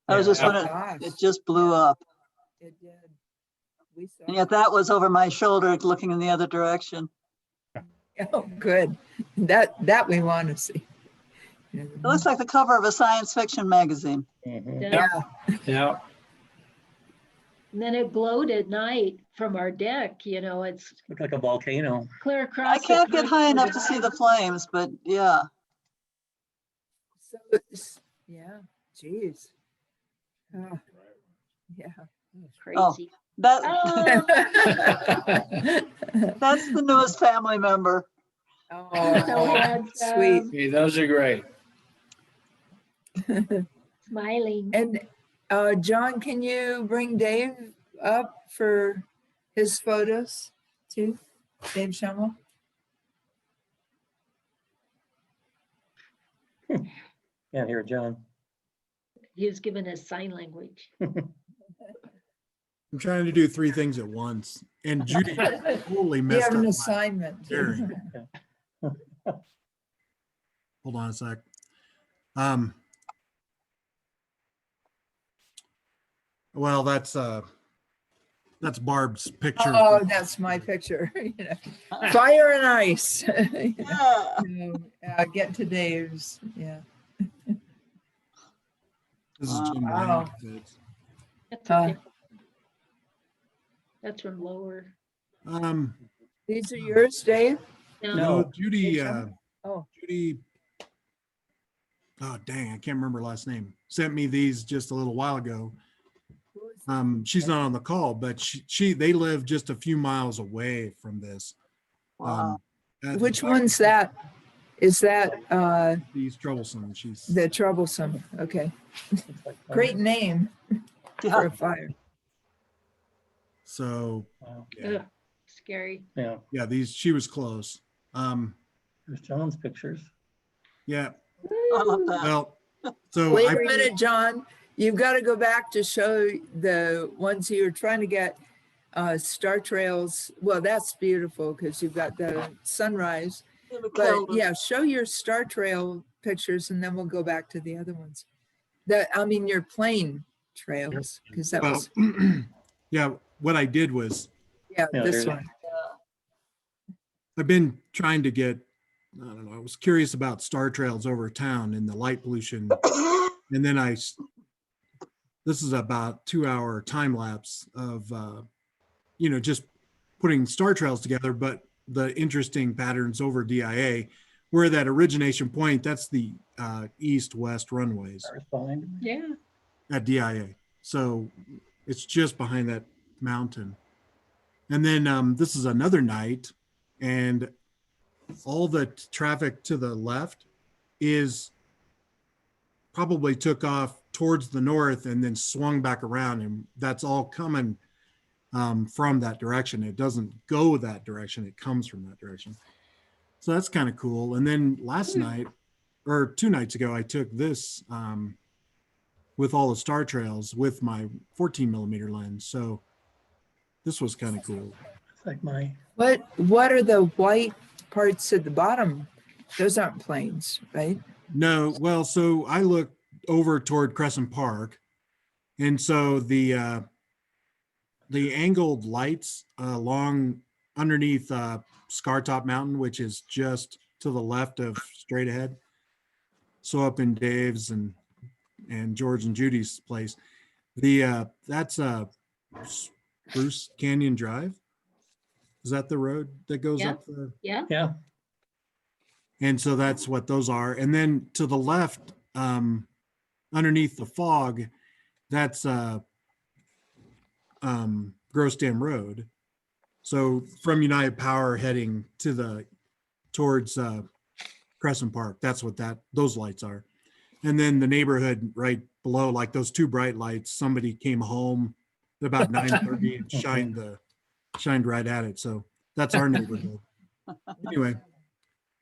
Speaker 7: That was just when it just blew up.
Speaker 2: It did. We saw
Speaker 7: And yet that was over my shoulder looking in the other direction.
Speaker 2: it. Oh, good. That we want to see.
Speaker 7: It looks like the cover of a science fiction magazine.
Speaker 2: Yeah.
Speaker 1: Yeah.
Speaker 9: And then it glowed at night from our deck, it's
Speaker 8: Looked like a volcano.
Speaker 9: clear across.
Speaker 7: I can't get high enough to see the flames, but yeah.
Speaker 2: So yeah, geez. Oh, yeah.
Speaker 9: Crazy.
Speaker 7: That,
Speaker 9: Oh.
Speaker 7: that's the newest family member.
Speaker 2: Oh, sweet.
Speaker 1: Okay, those are great.
Speaker 9: Smiling.
Speaker 2: And John, can you bring Dave up for his photos too? Dave Schammel?
Speaker 8: Can't hear John.
Speaker 9: He was given us sign language.
Speaker 3: I'm trying to do 3 things at once. And Judy totally
Speaker 2: You
Speaker 3: messed
Speaker 2: have
Speaker 3: up
Speaker 2: an
Speaker 3: my
Speaker 2: assignment.
Speaker 3: hearing. Hold on a sec. Well, that's Barb's picture.
Speaker 2: Oh, that's my picture. Fire and ice.
Speaker 7: Yeah.
Speaker 2: Get to Dave's. Yeah.
Speaker 3: This is Jim
Speaker 2: Wow.
Speaker 3: Lang.
Speaker 9: That's okay. That's from lower.
Speaker 2: These are yours, Dave?
Speaker 3: No, Judy.
Speaker 2: Oh.
Speaker 3: Judy. Oh dang, I can't remember her last name. Sent me these just a little while ago. She's not on the call, but they live just a few miles away from this.
Speaker 7: Wow.
Speaker 2: Which one's that? Is that
Speaker 3: She's troublesome. She's
Speaker 2: the troublesome? Okay. Great name for a fire.
Speaker 3: So yeah.
Speaker 9: Ugh, scary.
Speaker 8: Yeah.
Speaker 3: Yeah, she was close.
Speaker 8: There's John's pictures.
Speaker 3: Yeah.
Speaker 7: I love that.
Speaker 3: Well, so
Speaker 2: Wait a minute, John. You've got to go back to show the ones you were trying to get star trails. Well, that's beautiful because you've got the sunrise. But yeah, show your star trail pictures and then we'll go back to the other ones. Your plane trails, because that was.
Speaker 3: Yeah, what I did was.
Speaker 2: Yeah, this one.
Speaker 3: I've been trying to get, I don't know, I was curious about star trails over town and the light pollution. And then this is about 2-hour time lapse of, just putting star trails together, but the interesting patterns over DIA, where that origination point, that's the east-west runways.
Speaker 9: Yeah.
Speaker 3: At DIA. So it's just behind that mountain. And then this is another night, and all the traffic to the left is probably took off towards the north and then swung back around, and that's all coming from that direction. It doesn't go that direction, it comes from that direction. So that's kind of cool. And then last night, or 2 nights ago, I took this with all the star trails with my 14mm lens. So this was kind of cool.
Speaker 8: It's like my.
Speaker 2: What are the white parts at the bottom? Those aren't planes, right?
Speaker 3: No, well, so I looked over toward Crescent Park, and so the angled lights along underneath Scartop Mountain, which is just to the left of straight ahead. So up in Dave's and George and Judy's place, that's Spruce Canyon Drive. Is that the road that goes up the?
Speaker 9: Yeah.
Speaker 8: Yeah.
Speaker 3: And so that's what those are. And then to the left, underneath the fog, that's Gross Dam Road. So from United Power heading towards Crescent Park, that's what those lights are. And then the neighborhood right below, like those 2 bright lights, somebody came home at about 9:30 and shined right at it. So that's our neighborhood. Anyway.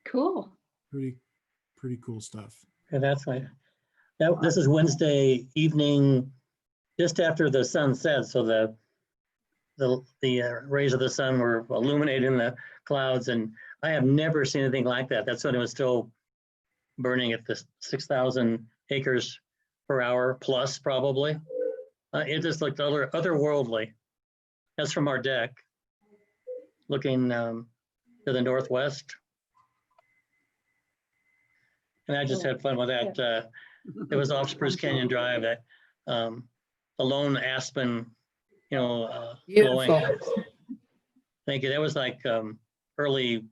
Speaker 9: Cool.
Speaker 3: Pretty cool stuff.
Speaker 8: Yeah, that's right. This is Wednesday evening, just after the sun sets. So the rays of the sun were illuminating the clouds, and I have never seen anything like that. That's when it was still burning at the 6,000 acres per hour plus, probably. It just looked otherworldly. That's from our deck, looking to the northwest. And I just had fun with that. It was off Spruce Canyon Drive, that the lone aspen, glowing. Thank you. That was like early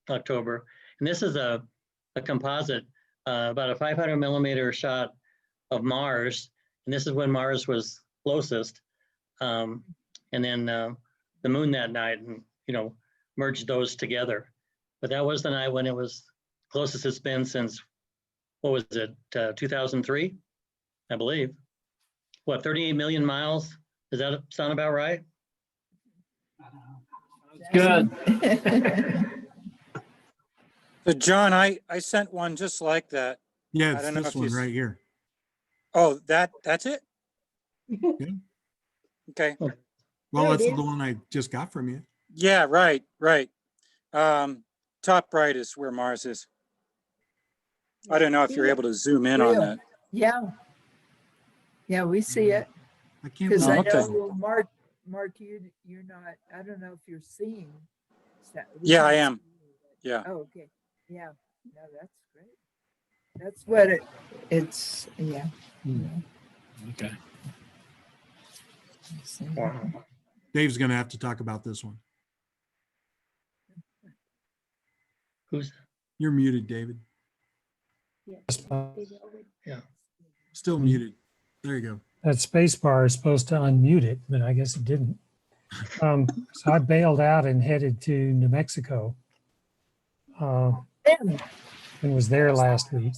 Speaker 8: October. And this is a composite, about a 500 millimeter shot of Mars. And this is when Mars was closest. And then the moon that night, and merged those together. But that was the night when it was closest it's been since, what was it, 2003, I believe. What, 38 million miles? Does that sound about right?
Speaker 1: Good.
Speaker 13: So John, I sent one just like that.
Speaker 3: Yeah,
Speaker 13: I
Speaker 3: it's
Speaker 13: don't know
Speaker 3: this
Speaker 13: if you
Speaker 3: one
Speaker 13: s-
Speaker 3: right here.
Speaker 13: Oh, that's it?
Speaker 3: Yeah.
Speaker 13: Okay.
Speaker 3: Well,
Speaker 9: There it
Speaker 3: that's the
Speaker 9: is.
Speaker 3: one I just got from you.
Speaker 13: Yeah, right. Top right is where Mars is. I don't know if you're able to zoom in on
Speaker 2: Real.
Speaker 13: that.
Speaker 2: Yeah. Yeah, we see it.
Speaker 3: I can't
Speaker 2: Because I
Speaker 3: believe
Speaker 13: okay.
Speaker 2: know, Mark, you're not, I don't know if you're seeing. we
Speaker 13: Yeah, I
Speaker 2: can't
Speaker 13: am.
Speaker 2: see you, but-
Speaker 13: Yeah.
Speaker 2: Oh, okay. Yeah. No, that's great. That's what it's, yeah.
Speaker 1: Okay.
Speaker 2: Let's see.
Speaker 8: Wow.
Speaker 3: Dave's going to have to talk about this one.
Speaker 8: Who's,
Speaker 3: You're muted, David. Still
Speaker 10: Mhm.
Speaker 3: muted. There you go.
Speaker 10: That space bar is supposed to unmute it, but I guess it didn't. So I bailed out and headed to New Mexico and was there last week,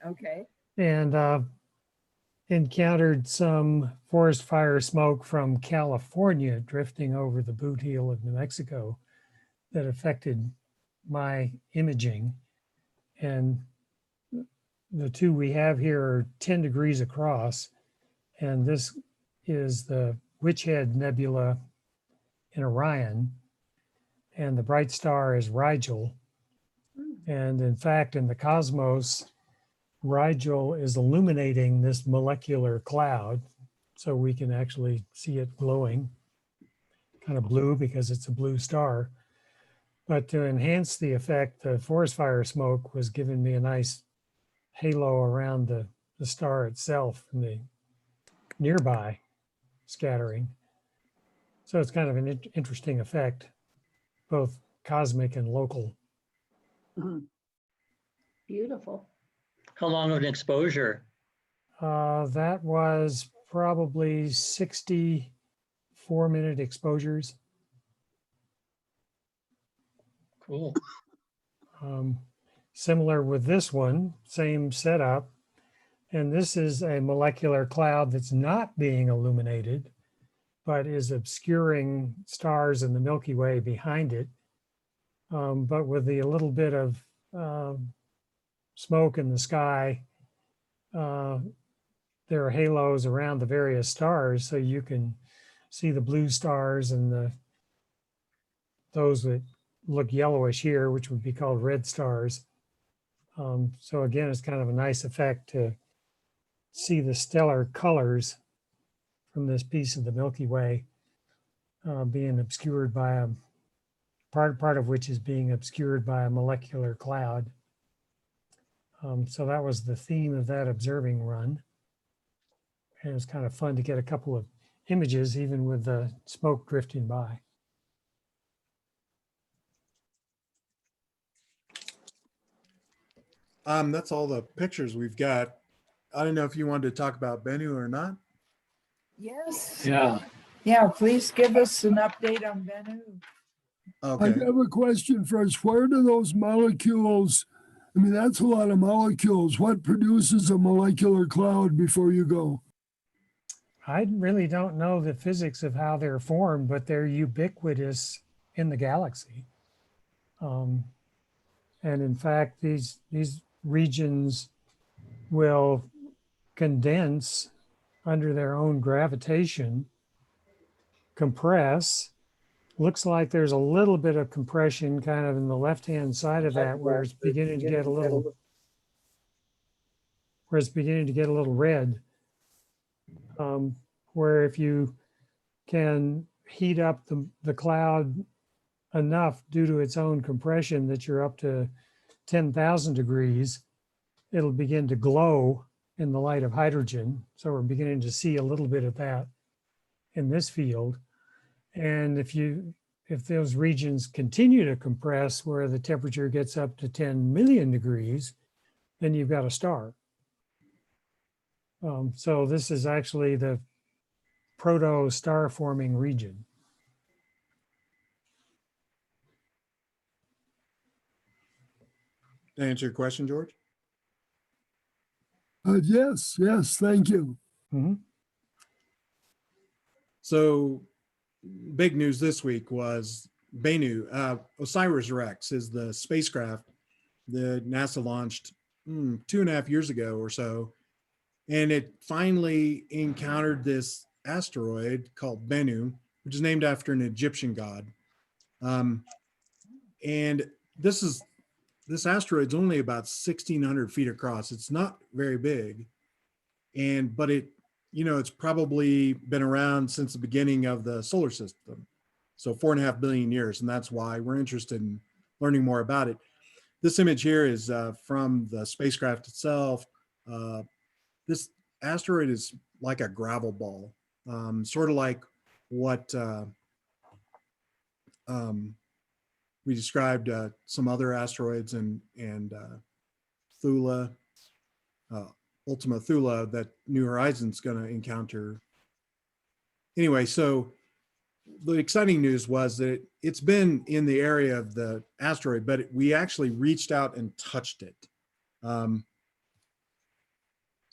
Speaker 2: Okay.
Speaker 10: and encountered some forest fire smoke from California drifting over the boot heel of New Mexico that affected my imaging. And the two we have here are 10 degrees across. And this is the Witch Head Nebula in Orion. And the bright star is Rigel. And in fact, in the cosmos, Rigel is illuminating this molecular cloud. So we can actually see it glowing, kind of blue because it's a blue star. But to enhance the effect, the forest fire smoke was giving me a nice halo around the star itself and the nearby scattering. So it's kind of an interesting effect, both cosmic and local.
Speaker 9: Beautiful.
Speaker 8: how long of an exposure?
Speaker 10: That was probably 64-minute exposures.
Speaker 8: Cool.
Speaker 10: Similar with this one, same setup. And this is a molecular cloud that's not being illuminated, but is obscuring stars in the Milky Way behind it. But with a little bit of smoke in the sky, there are halos around the various stars, so you can see the blue stars and those that look yellowish here, which would be called red stars. So again, it's kind of a nice effect to see the stellar colors from this piece of the Milky Way being obscured by a part of which is being obscured by a molecular cloud. So that was the theme of that observing run. And it was kind of fun to get a couple of images, even with the smoke drifting by.
Speaker 3: That's all the pictures we've got. I don't know if you wanted to talk about Bennu or not.
Speaker 2: Yes.
Speaker 1: Yeah.
Speaker 2: Yeah, please give us an update on Bennu.
Speaker 4: I
Speaker 3: Okay.
Speaker 4: have a question first. Where do those molecules, I mean, that's a lot of molecules. What produces a molecular cloud before you go?
Speaker 10: I really don't know the physics of how they're formed, but they're ubiquitous in the galaxy. And in fact, these regions will condense under their own gravitation compress. Looks like there's a little bit of compression kind of in the left-hand side of that where it's beginning to get a little, red. Where if you can heat up the cloud enough due to its own compression that you're up to 10,000 degrees, it'll begin to glow in the light of hydrogen. So we're beginning to see a little bit of that in this field. And if those regions continue to compress where the temperature gets up to 10 million degrees, then you've got a star. So this is actually the proto-star forming region.
Speaker 3: To answer your question, George?
Speaker 4: Yes, thank you.
Speaker 10: Mm-hmm.
Speaker 3: So big news this week was Bennu. OSIRIS-REx is the spacecraft that NASA launched 2.5 years ago or so. And it finally encountered this asteroid called Bennu, which is named after an Egyptian god. And this asteroid's only about 1,600 feet across. It's not very big. But it's probably been around since the beginning of the solar system. So 4.5 billion years. And that's why we're interested in learning more about it. This image here is from the spacecraft itself. This asteroid is like a gravel ball, sort of like what we described some other asteroids and Thula, Ultima Thule, that New Horizons going to encounter. Anyway, so the exciting news was that it's been in the area of the asteroid, but we actually reached out and touched it.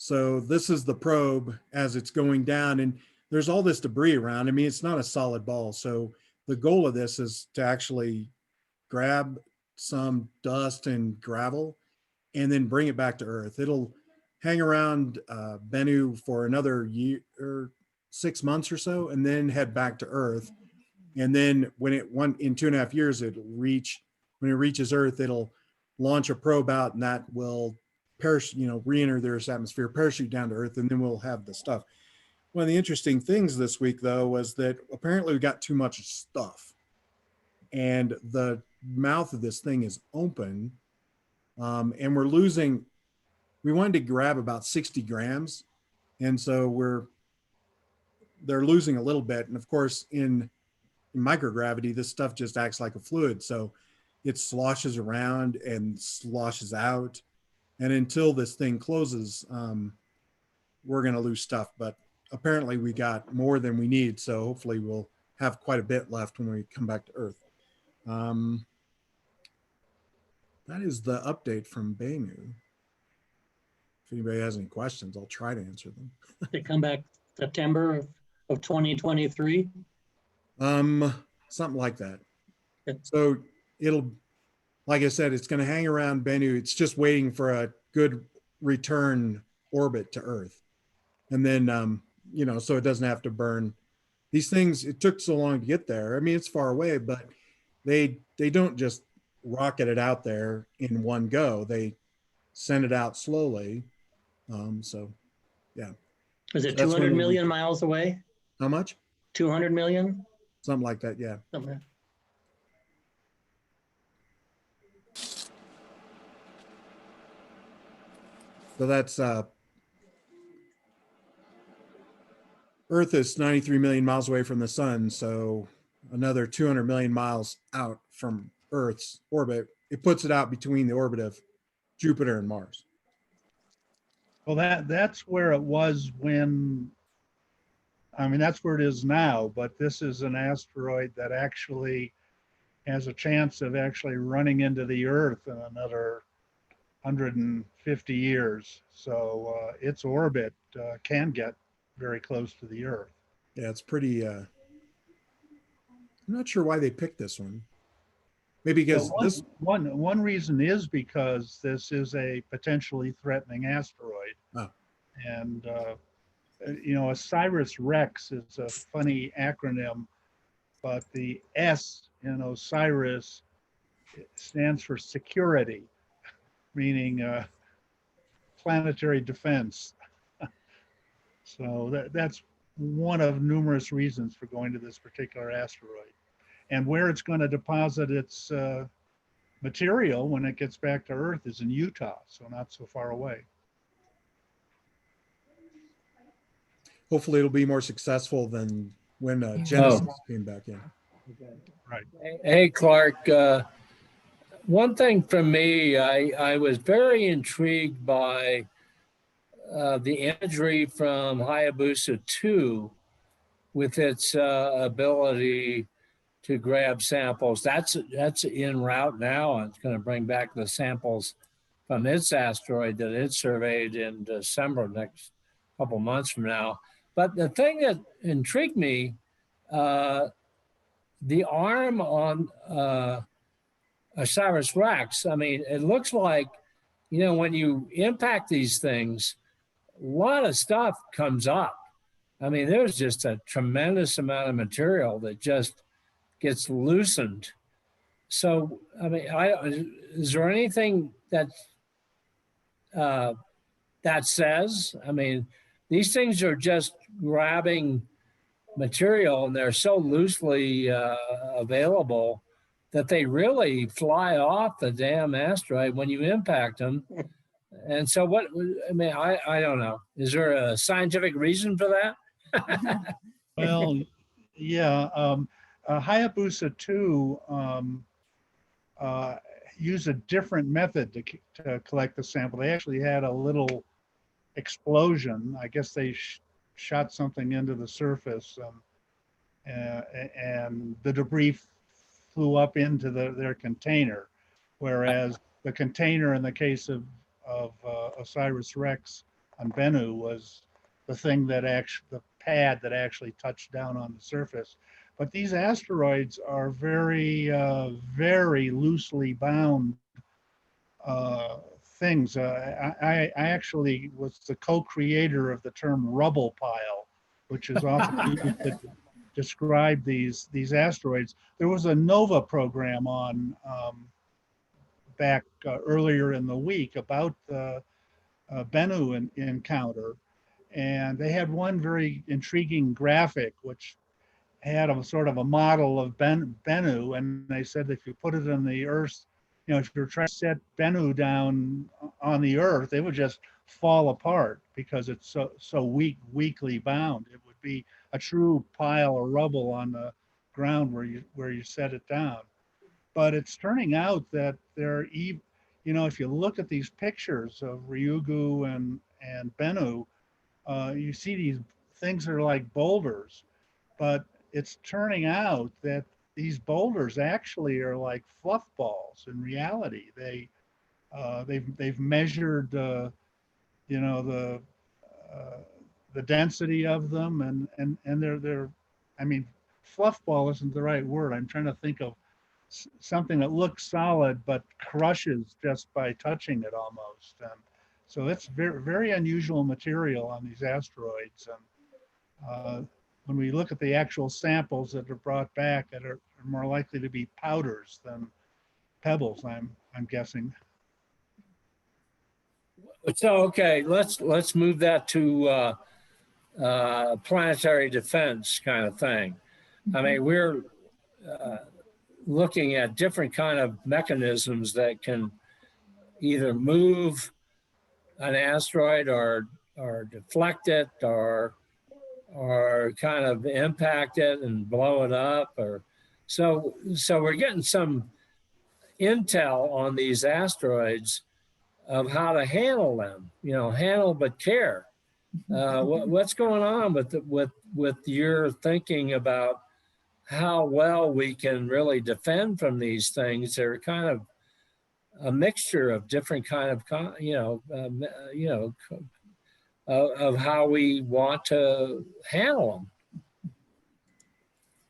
Speaker 3: So this is the probe as it's going down, and there's all this debris around. I mean, it's not a solid ball. So the goal of this is to actually grab some dust and gravel and then bring it back to Earth. It'll hang around Bennu for another year or 6 months or so, and then head back to Earth. And then when in 2.5 years, when it reaches Earth, it'll launch a probe out, and that will re-enter the Earth's atmosphere, parachute down to Earth, and then we'll have the stuff. One of the interesting things this week, though, was that apparently we got too much stuff, and the mouth of this thing is open, and we wanted to grab about 60 grams, and so they're losing a little bit. And of course, in microgravity, this stuff just acts like a fluid, so it sloshes around and sloshes out. And until this thing closes, we're going to lose stuff. But apparently we got more than we need. So hopefully we'll have quite a bit left when we come back to Earth. That is the update from Bennu. If anybody has any questions, I'll try to answer them.
Speaker 8: They come back September of 2023?
Speaker 3: Something like that. So like I said, it's going to hang around Bennu. It's just waiting for a good return orbit to Earth. And then, so it doesn't have to burn. These things, it took so long to get there. I mean, it's far away, but they don't just rocket it out there in one go. They send it out slowly. Yeah.
Speaker 8: Is it 200 million miles away?
Speaker 3: How much?
Speaker 8: 200 million?
Speaker 3: Something like that, yeah.
Speaker 8: Something.
Speaker 3: So that's Earth is 93 million miles away from the sun. So another 200 million miles out from Earth's orbit, it puts it out between the orbit of Jupiter and Mars.
Speaker 12: Well, that's where it was that's where it is now, but this is an asteroid that actually has a chance of actually running into the Earth in another 150 years. So its orbit can get very close to the Earth.
Speaker 3: Yeah, it's pretty, I'm not sure why they picked this one. Maybe because
Speaker 12: one reason is because this is a potentially threatening asteroid.
Speaker 3: Oh.
Speaker 12: And you know, OSIRIS-REx is a funny acronym, but the S in OSIRIS stands for security, meaning planetary defense. So that's one of numerous reasons for going to this particular asteroid. And where it's going to deposit its material when it gets back to Earth is in Utah, so not so far away.
Speaker 3: Hopefully it'll be more successful than when
Speaker 1: Oh.
Speaker 3: Genesis came back in.
Speaker 12: Right.
Speaker 1: Hey, Clark, one thing for me, I was very intrigued by the imagery from Hayabusa 2 with its ability to grab samples. That's en route now, and it's going to bring back the samples from its asteroid that it surveyed in December, next couple months from now. But the thing that intrigued me, the arm on OSIRIS-REx, I mean, it looks like, you know, when you impact these things, a lot of stuff comes up. I mean, there's just a tremendous amount of material that just gets loosened. So, I mean, is there anything that that says? I mean, these things are just grabbing material, and they're so loosely available that they really fly off the damn asteroid when you impact them. And so what, I mean, I don't know. Is there a scientific reason for that?
Speaker 12: Well, yeah, Hayabusa 2 used a different method to collect the sample. They actually had a little explosion. I guess they shot something into the surface, and the debris flew up into their container, whereas the container in the case of OSIRIS-REx on Bennu was the thing that the pad that actually touched down on the surface. But these asteroids are very, very loosely bound things. I actually was the co-creator of the term rubble pile, which is often used to describe these asteroids. There was a NOVA program on back earlier in the week about the Bennu encounter, and they had one very intriguing graphic which had a sort of a model of Bennu, and they said if you put it in the Earth, you know, if you're trying to set Bennu down on the Earth, it would just fall apart because it's so weakly bound. It would be a true pile of rubble on the ground where you set it down. But it's turning out that you know, if you look at these pictures of Ryugu and Bennu, you see these things that are like boulders, but it's turning out that these boulders actually are like fluff balls. In reality, they've measured you know, the density of them, and they're I mean, fluff ball isn't the right word. I'm trying to think of something that looks solid but crushes just by touching it almost. And so it's very, very unusual material on these asteroids. And when we look at the actual samples that are brought back, that are more likely to be powders than pebbles, I'm guessing.
Speaker 1: So, okay, let's move that to planetary defense kind of thing. I mean, we're looking at different kind of mechanisms that can either move an asteroid or deflect it or kind of impact it and blow it up, or so we're getting some intel on these asteroids of how to handle them, you know, handle but care. What's going on with your thinking about how well we can really defend from these things? They're kind of a mixture of different kind of, of how we want to handle them.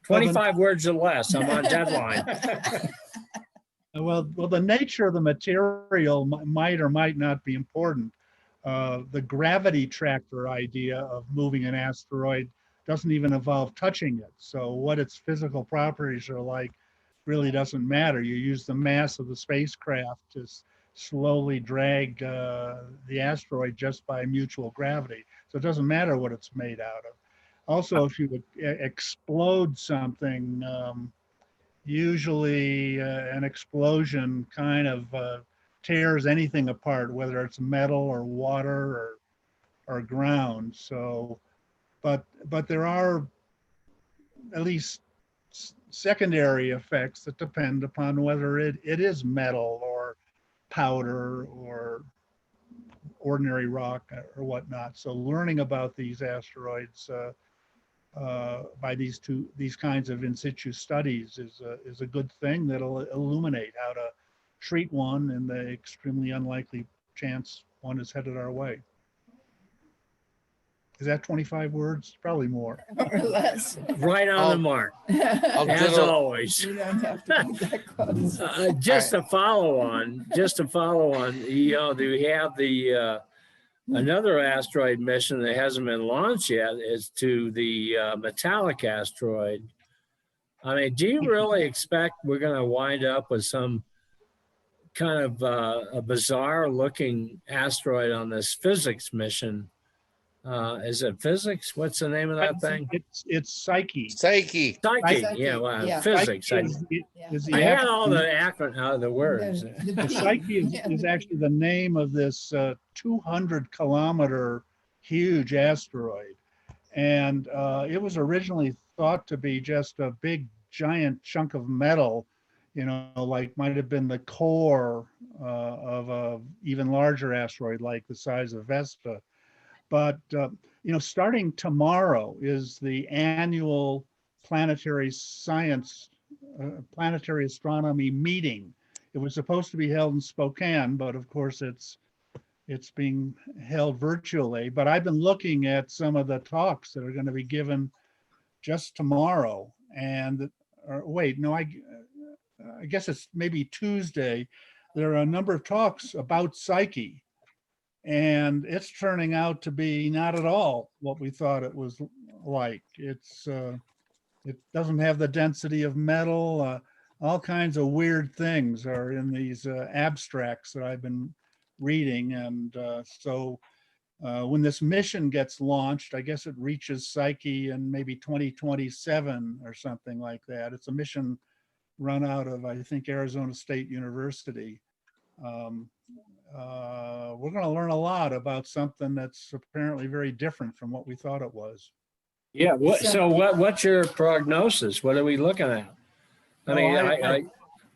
Speaker 1: 25 words or less. I'm on deadline.
Speaker 12: Well, the nature of the material might or might not be important, The gravity tractor idea of moving an asteroid doesn't even involve touching it. So what its physical properties are like really doesn't matter. You use the mass of the spacecraft to slowly drag the asteroid just by mutual gravity. So it doesn't matter what it's made out of. Also, if you would explode something, usually an explosion kind of tears anything apart, whether it's metal or water or ground. So, but there are at least secondary effects that depend upon whether it is metal or powder or ordinary rock or whatnot. So learning about these asteroids by these kinds of in situ studies is a good thing that'll illuminate how to treat one in the extremely unlikely chance one is headed our way. Is that 25 words? Probably more.
Speaker 2: Or less.
Speaker 1: Right on the mark, as always.
Speaker 2: You don't have to be that close.
Speaker 1: Just to follow on, you know, we have the another asteroid mission that hasn't been launched yet is to the metallic asteroid. I mean, do you really expect we're going to wind up with some kind of a bizarre looking asteroid on this physics mission? Is it physics? What's the name of that thing?
Speaker 12: It's Psyche.
Speaker 1: Psyche. Yeah, well,
Speaker 2: Yeah.
Speaker 1: physics.
Speaker 12: Psyche is the
Speaker 1: I had all the
Speaker 12: acronym.
Speaker 1: the words.
Speaker 12: The Psyche is actually the name of this 200-kilometer huge asteroid. And it was originally thought to be just a big, giant chunk of metal, you know, like might have been the core of a even larger asteroid, like the size of Vesta. But, you know, starting tomorrow is the annual planetary astronomy meeting. It was supposed to be held in Spokane, but of course it's being held virtually. But I've been looking at some of the talks that are going to be given just tomorrow. And I guess it's maybe Tuesday. There are a number of talks about Psyche. And it's turning out to be not at all what we thought it was like. It doesn't have the density of metal. All kinds of weird things are in these abstracts that I've been reading. And so when this mission gets launched, I guess it reaches Psyche in maybe 2027 or something like that. It's a mission run out of, I think, Arizona State University. We're going to learn a lot about something that's apparently very different from what we thought it was.
Speaker 1: Yeah. What's your prognosis? What are we looking at?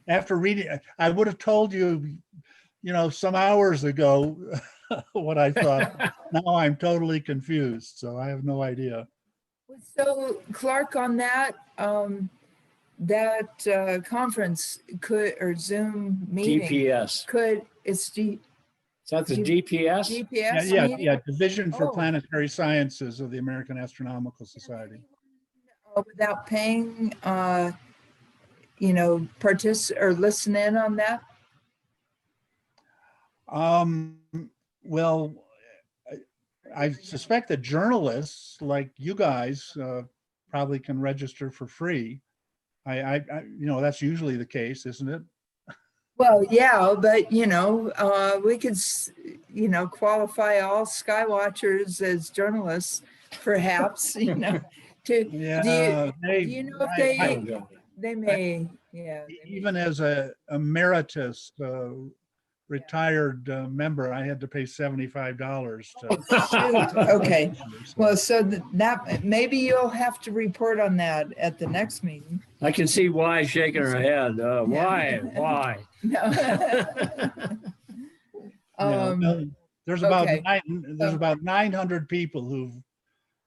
Speaker 12: After reading, I would have told you, you know, some hours ago what I thought. Now I'm totally confused, so I have no idea.
Speaker 2: So Clark, on that conference or Zoom meeting
Speaker 1: GPS. Is that the GPS?
Speaker 2: GPS
Speaker 12: Yeah. Division for Planetary Sciences of the American Astronomical Society.
Speaker 2: Without paying, you know, or listen in on that?
Speaker 12: Well, I suspect that journalists like you guys probably can register for free. I you know, that's usually the case, isn't it?
Speaker 2: Well, yeah, but you know, we could, you know, qualify all sky watchers as journalists, perhaps. You know, do you know if they may? Yeah.
Speaker 12: Even as a emeritus retired member, I had to pay $75 to.
Speaker 2: Okay. Well, so that maybe you'll have to report on that at the next meeting.
Speaker 1: I can see why shaking her head. Why?
Speaker 2: No.
Speaker 12: There's about 900 people who've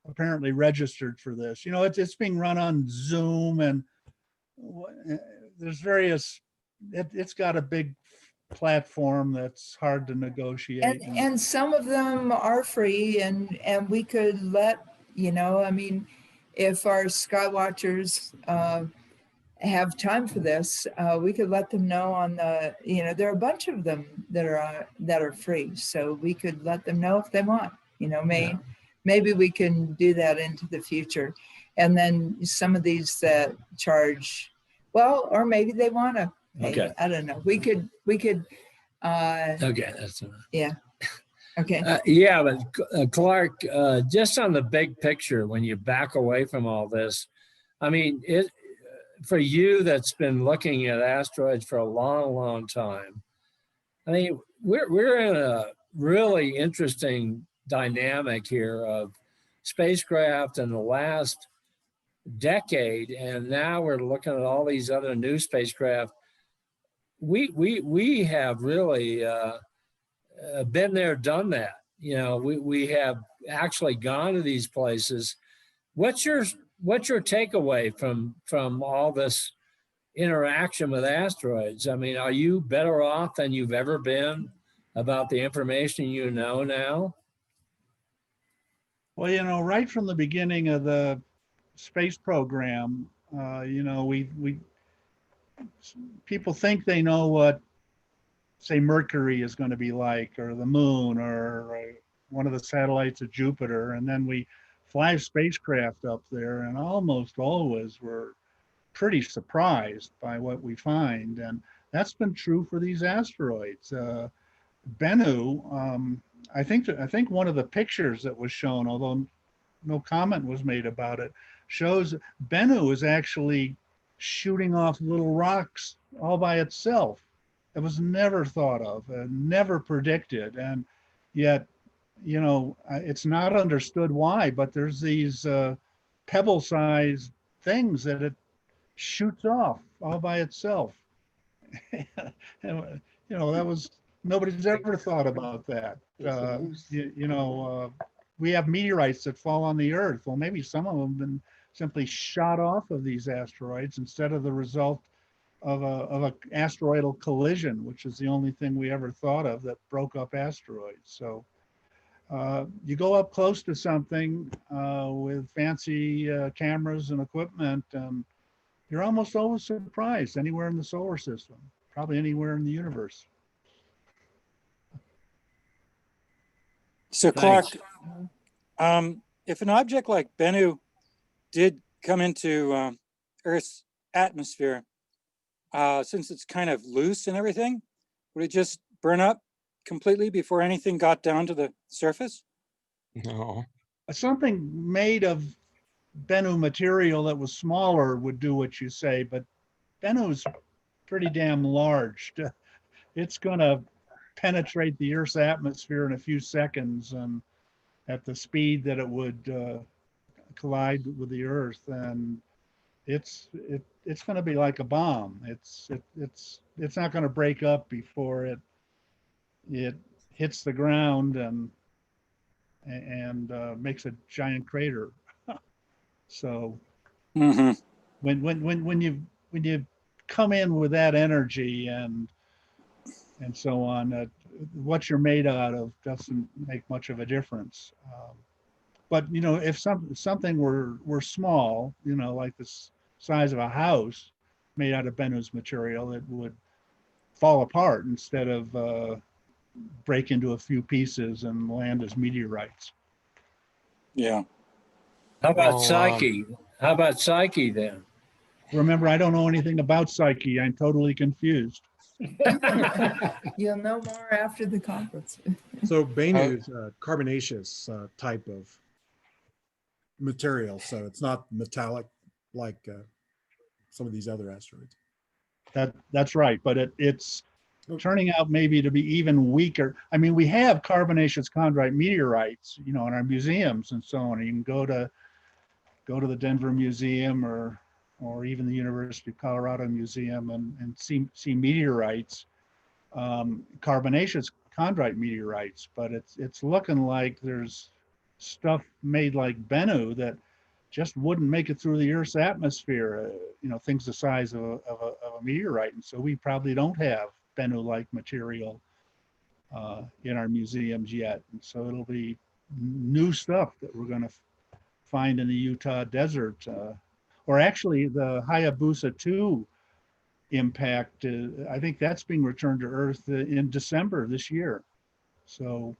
Speaker 12: apparently registered for this. You know, it's being run on Zoom, and there's various. It's got a big platform that's hard to negotiate.
Speaker 2: And some of them are free, and we could let, you know, I mean, if our sky watchers have time for this, we could let them know on the, there are a bunch of them that are free. So we could let them know if they want, maybe we can do that into the future. And then some of these that charge, well, or maybe they want to pay.
Speaker 1: Okay.
Speaker 2: I don't know. We could,
Speaker 1: Okay, that's enough.
Speaker 2: yeah. Okay.
Speaker 1: Yeah, but Clark, just on the big picture, when you back away from all this, I mean, for you that's been looking at asteroids for a long, long time, I mean, we're in a really interesting dynamic here of spacecraft in the last decade, and now we're looking at all these other new spacecraft. We have really been there, done that. We have actually gone to these places. What's your takeaway from all this interaction with asteroids? I mean, are you better off than you've ever been about the information you know now?
Speaker 12: Well, right from the beginning of the space program, we people think they know what, say, Mercury is going to be like, or the moon, or one of the satellites of Jupiter, and then we fly spacecraft up there, and almost always we're pretty surprised by what we find. And that's been true for these asteroids. Bennu, I think one of the pictures that was shown, although no comment was made about it, shows Bennu is actually shooting off little rocks all by itself. It was never thought of, never predicted, and yet, it's not understood why, but there's these pebble-sized things that it shoots off all by itself. And, that was, nobody's ever thought about that. We have meteorites that fall on the Earth. Well, maybe some of them have been simply shot off of these asteroids instead of the result of a asteroidal collision, which is the only thing we ever thought of that broke up asteroids. So you go up close to something with fancy cameras and equipment, you're almost always surprised anywhere in the solar system, probably anywhere in the universe.
Speaker 13: So Clark, if an object like Bennu did come into Earth's atmosphere, since it's kind of loose and everything, would it just burn up completely before anything got down to the surface?
Speaker 14: No.
Speaker 12: Something made of Bennu material that was smaller would do what you say, but Bennu's pretty damn large. It's going to penetrate the Earth's atmosphere in a few seconds, and at the speed that it would collide with the Earth, and it's going to be like a bomb. It's not going to break up before it hits the ground and makes a giant crater. So when you come in with that energy and so on, what you're made out of doesn't make much of a difference. But if something were small, like the size of a house made out of Bennu's material, it would fall apart instead of break into a few pieces and land as meteorites.
Speaker 13: Yeah.
Speaker 1: How about Psyche? How about Psyche then?
Speaker 12: Remember, I don't know anything about Psyche. I'm totally confused.
Speaker 2: You'll know more after the conference.
Speaker 3: So Bennu is a carbonaceous type of material, so it's not metallic like some of these other asteroids.
Speaker 12: That's right, but it's turning out maybe to be even weaker. I mean, we have carbonaceous chondrite meteorites, in our museums and so on. You can go to the Denver Museum or even the University of Colorado Museum and see meteorites, carbonaceous chondrite meteorites, but it's looking like there's stuff made like Bennu that just wouldn't make it through the Earth's atmosphere, things the size of a meteorite. And so we probably don't have Bennu-like material in our museums yet. And so it'll be new stuff that we're going to find in the Utah desert, or actually the Hayabusa 2 impact, I think that's being returned to Earth in December this year. So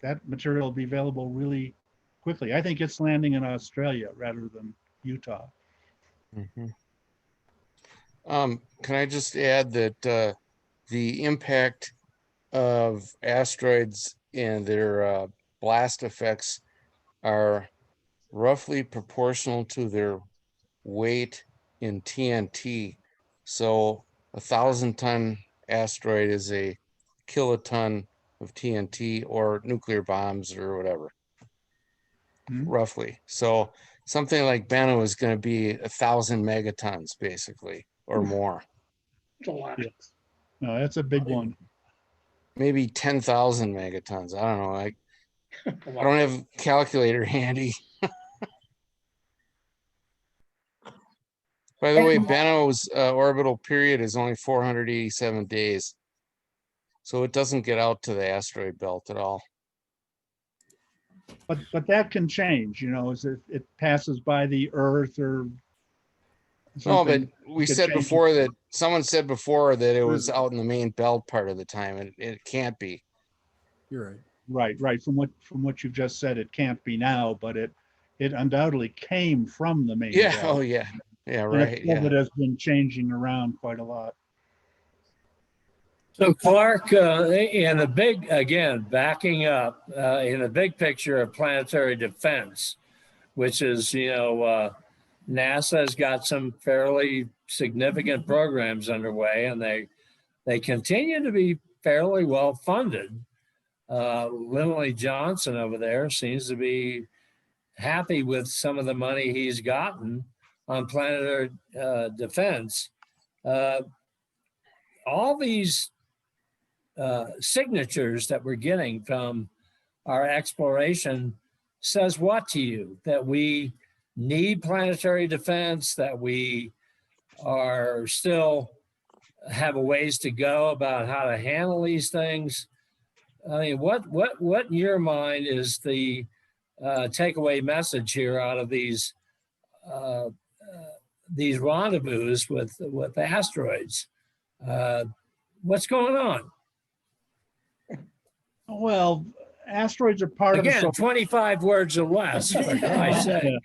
Speaker 12: that material will be available really quickly. I think it's landing in Australia rather than Utah.
Speaker 14: Mhm. Can I just add that the impact of asteroids and their blast effects are roughly proportional to their weight in TNT. So 1,000-ton asteroid is a kiloton of TNT or nuclear bombs or whatever, roughly. So something like Bennu is going to be 1,000 megatons basically, or more.
Speaker 12: It's a lot. Yes. No, that's a big one.
Speaker 14: Maybe 10,000 megatons. I don't know. I don't have a calculator handy. By the way, Bennu's orbital period is only 487 days. So it doesn't get out to the asteroid belt at all.
Speaker 12: But that can change, you know, as it passes by the Earth or
Speaker 14: No, but
Speaker 12: something.
Speaker 14: we
Speaker 12: It could
Speaker 14: said
Speaker 12: change.
Speaker 14: before that someone said before that it was out in the main belt part of the time, and it can't be.
Speaker 3: You're right.
Speaker 12: Right. From what you've just said, it can't be now, but it undoubtedly came from the main
Speaker 14: Yeah.
Speaker 12: belt.
Speaker 14: Oh, yeah. Yeah.
Speaker 12: And
Speaker 14: Right.
Speaker 12: its
Speaker 14: Yeah.
Speaker 12: orbit has been changing around quite a lot.
Speaker 1: So Clark, in the big, again, backing up, in the big picture of planetary defense, which is, NASA has got some fairly significant programs underway, and they continue to be fairly well funded. Lindley Johnson over there seems to be happy with some of the money he's gotten on planetary defense. All these signatures that we're getting from our exploration says what to you? That we need planetary defense, that we are still have a ways to go about how to handle these things. I mean, what in your mind is the takeaway message here out of these rendezvous with asteroids? What's going on?
Speaker 12: Well, asteroids are part
Speaker 1: Again,
Speaker 12: of the
Speaker 1: 25 words or less, for Christ's sake.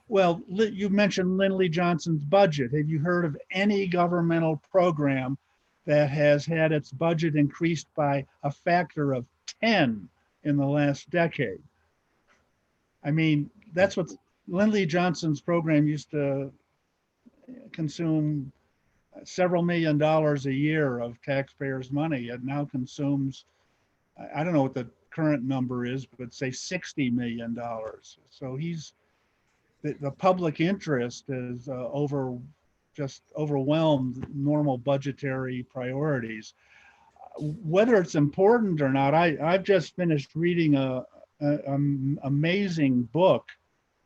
Speaker 12: Well, you mentioned Lindley Johnson's budget. Have you heard of any governmental program that has had its budget increased by a factor of 10 in the last decade? I mean, that's what Lindley Johnson's program used to consume several $1 million a year of taxpayers' money. It now consumes, I don't know what the current number is, but say $60 million. So the public interest is just overwhelmed normal budgetary priorities. Whether it's important or not, I've just finished reading an amazing book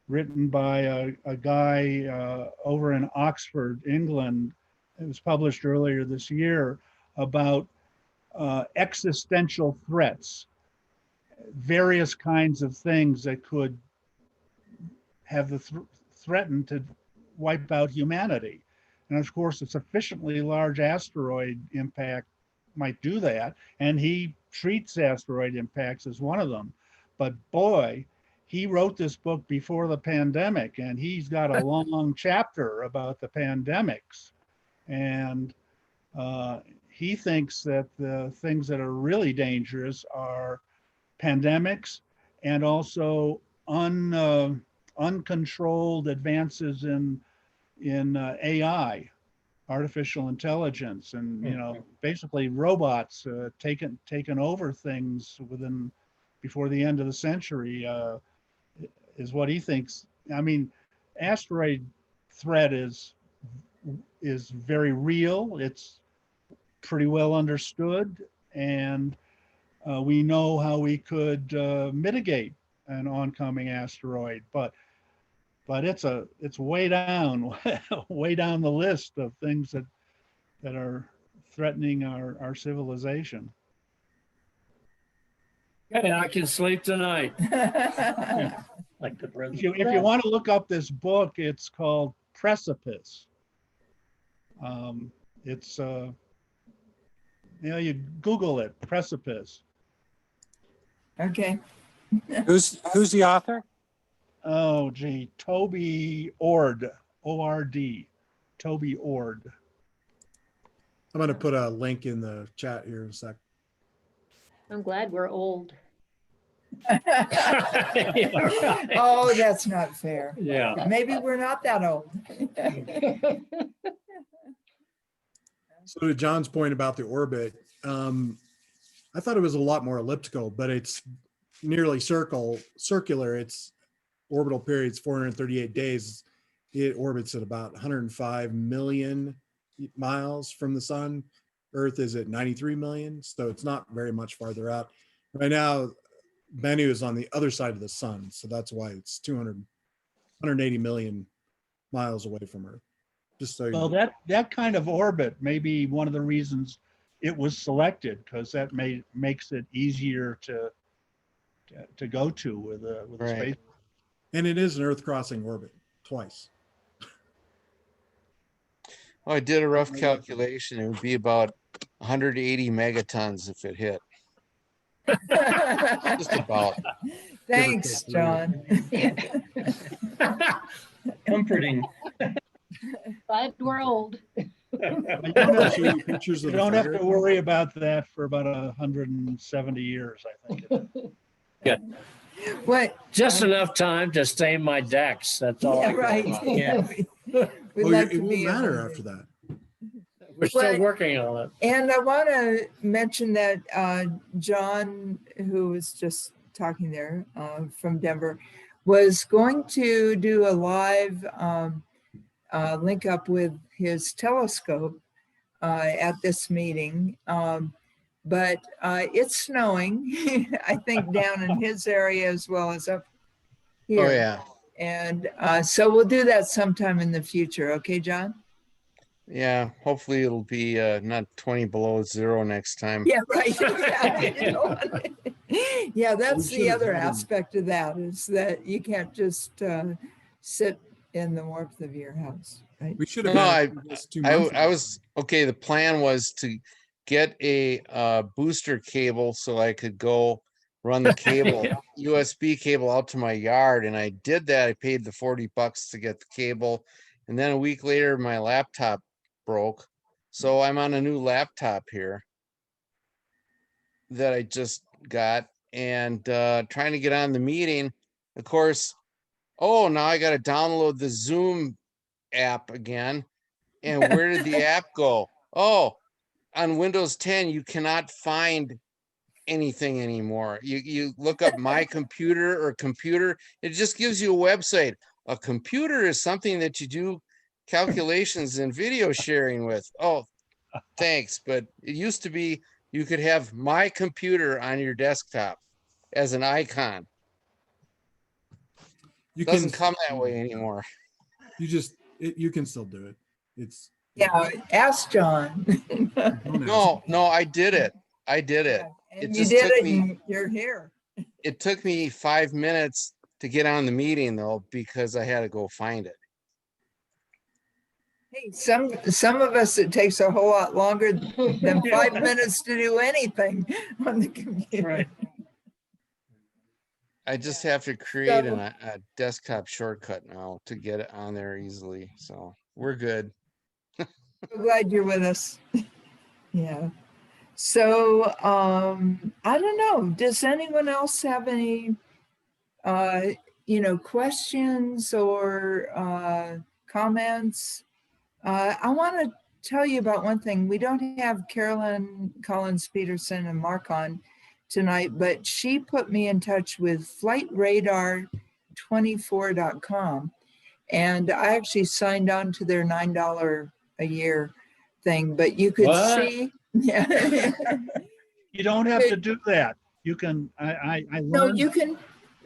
Speaker 12: written by a guy over in Oxford, England. It was published earlier this year about existential threats, various kinds of things that could have threatened to wipe out humanity. And of course, a sufficiently large asteroid impact might do that. And he treats asteroid impacts as one of them. But boy, he wrote this book before the pandemic, and he's got a long chapter about the pandemics. And he thinks that the things that are really dangerous are pandemics and also uncontrolled advances in AI, artificial intelligence, and basically robots taking over things before the end of the century is what he thinks. I mean, asteroid threat is very real. It's pretty well understood, and we know how we could mitigate an oncoming asteroid, but it's way down way down the list of things that are threatening our civilization.
Speaker 1: Okay, I can sleep tonight.
Speaker 8: Like the
Speaker 12: If you want to look up this book, it's called Precipice. It's you Google it, Precipice.
Speaker 2: Okay.
Speaker 13: Who's the author?
Speaker 12: Oh, gee, Toby Ord, O-R-D, Toby Ord.
Speaker 3: I'm going to put a link in the chat here in a sec.
Speaker 15: I'm glad we're old.
Speaker 2: Oh, that's not fair.
Speaker 1: Yeah.
Speaker 2: Maybe we're not that old.
Speaker 3: So to John's point about the orbit, I thought it was a lot more elliptical, but it's nearly circular. Its orbital period's 438 days. It orbits at about 105 million miles from the sun. Earth is at 93 million, so it's not very much farther out. Right now, Bennu is on the other side of the sun, so that's why it's 180 million miles away from Earth. Just so you
Speaker 12: Well,
Speaker 3: know.
Speaker 12: that kind of orbit may be one of the reasons it was selected, because that makes it easier to go to with a space.
Speaker 3: And it is an Earth crossing orbit twice.
Speaker 14: Oh, I did a rough calculation. It would be about 180 megatons if it hit. Just about.
Speaker 2: Thanks, John.
Speaker 8: Comforting.
Speaker 15: Glad we're old.
Speaker 3: I don't have to show you pictures of
Speaker 12: You
Speaker 3: the
Speaker 12: don't have
Speaker 3: fire.
Speaker 12: to worry about that for about 170 years, I think.
Speaker 1: Yeah.
Speaker 2: What?
Speaker 1: Just enough time to stain my decks. That's all.
Speaker 2: Yeah,
Speaker 1: I care
Speaker 2: right.
Speaker 1: about.
Speaker 8: Yeah.
Speaker 2: We'd
Speaker 3: Oh,
Speaker 2: like
Speaker 3: it
Speaker 2: to
Speaker 3: won't
Speaker 2: be
Speaker 3: matter
Speaker 2: able to-
Speaker 3: after that.
Speaker 1: We're still
Speaker 2: But-
Speaker 1: working on it.
Speaker 2: And I want to mention that John, who was just talking there from Denver, was going to do a live link up with his telescope at this meeting. But it's snowing, I think, down in his area as well as up here.
Speaker 14: Oh, yeah.
Speaker 2: And so we'll do that sometime in the future. Okay, John?
Speaker 14: Yeah. Hopefully it'll be not 20 below zero next time.
Speaker 2: Yeah, right. Yeah, that's
Speaker 3: should
Speaker 2: the
Speaker 3: have
Speaker 2: other
Speaker 3: had him.
Speaker 2: aspect of that, is that you can't just sit in the warmth of your house, right?
Speaker 3: We should have
Speaker 14: No,
Speaker 3: had this 2 months
Speaker 14: I
Speaker 3: ago.
Speaker 14: was okay. The plan was to get a booster cable so I could go run the cable, USB cable out to my yard. And I did that. I paid the $40 to get the cable. And then a week later, my laptop broke. So I'm on a new laptop here that I just got and trying to get on the meeting. Of course, oh, now I got to download the Zoom app again. And where did the app go? Oh, on Windows 10, you cannot find anything anymore. You look up my computer or computer, it just gives you a website. A computer is something that you do calculations and video sharing with. Oh, thanks. But it used to be you could have my computer on your desktop as an icon.
Speaker 3: You
Speaker 14: Doesn't
Speaker 3: can
Speaker 14: come that way anymore.
Speaker 3: You can still do it. It's
Speaker 2: Yeah, ask John.
Speaker 14: No, I did it. I did it.
Speaker 2: And
Speaker 14: It
Speaker 2: you
Speaker 14: just
Speaker 2: did
Speaker 14: took
Speaker 2: it,
Speaker 14: me-
Speaker 2: and you're here.
Speaker 14: It took me 5 minutes to get on the meeting though, because I had to go find it.
Speaker 2: Hey, some of us, it takes a whole lot longer than 5 minutes to do anything on the computer.
Speaker 8: Right.
Speaker 14: I just have to create
Speaker 2: So-
Speaker 14: a desktop shortcut now to get it on there easily. So we're good.
Speaker 2: So glad you're with us. Yeah. So I don't know. Does anyone else have any questions or comments? I want to tell you about one thing. We don't have Carolyn Collins Peterson and Mark on tonight, but she put me in touch with flightradar24.com. And I actually signed on to their $9 a year thing, but you could
Speaker 1: What?
Speaker 2: see. Yeah.
Speaker 12: You don't have to do that. You can, I
Speaker 2: No,
Speaker 12: learned
Speaker 2: you can,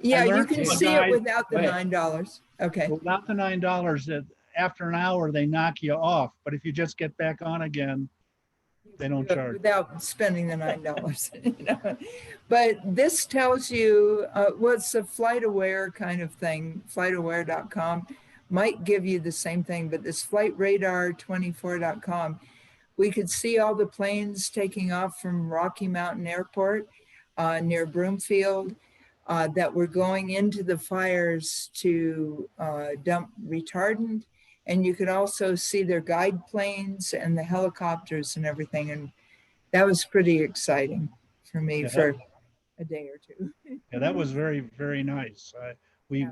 Speaker 2: yeah, you
Speaker 12: learned
Speaker 2: can
Speaker 12: from a
Speaker 2: see
Speaker 12: guy-
Speaker 2: it without the
Speaker 1: Wait.
Speaker 2: $9. Okay.
Speaker 12: without the $9 that after an hour, they knock you off. But if you just get back on again, They don't charge.
Speaker 2: Without spending the $9. You know? But this tells you, well, it's a flight aware kind of thing. Flightaware.com might give you the same thing, but this flightradar24.com, we could see all the planes taking off from Rocky Mountain Airport near Broomfield that were going into the fires to dump retardant. And you could also see their guide planes and the helicopters and everything. And that was pretty exciting for me for a day or two.
Speaker 12: Yeah, that was very, very nice. We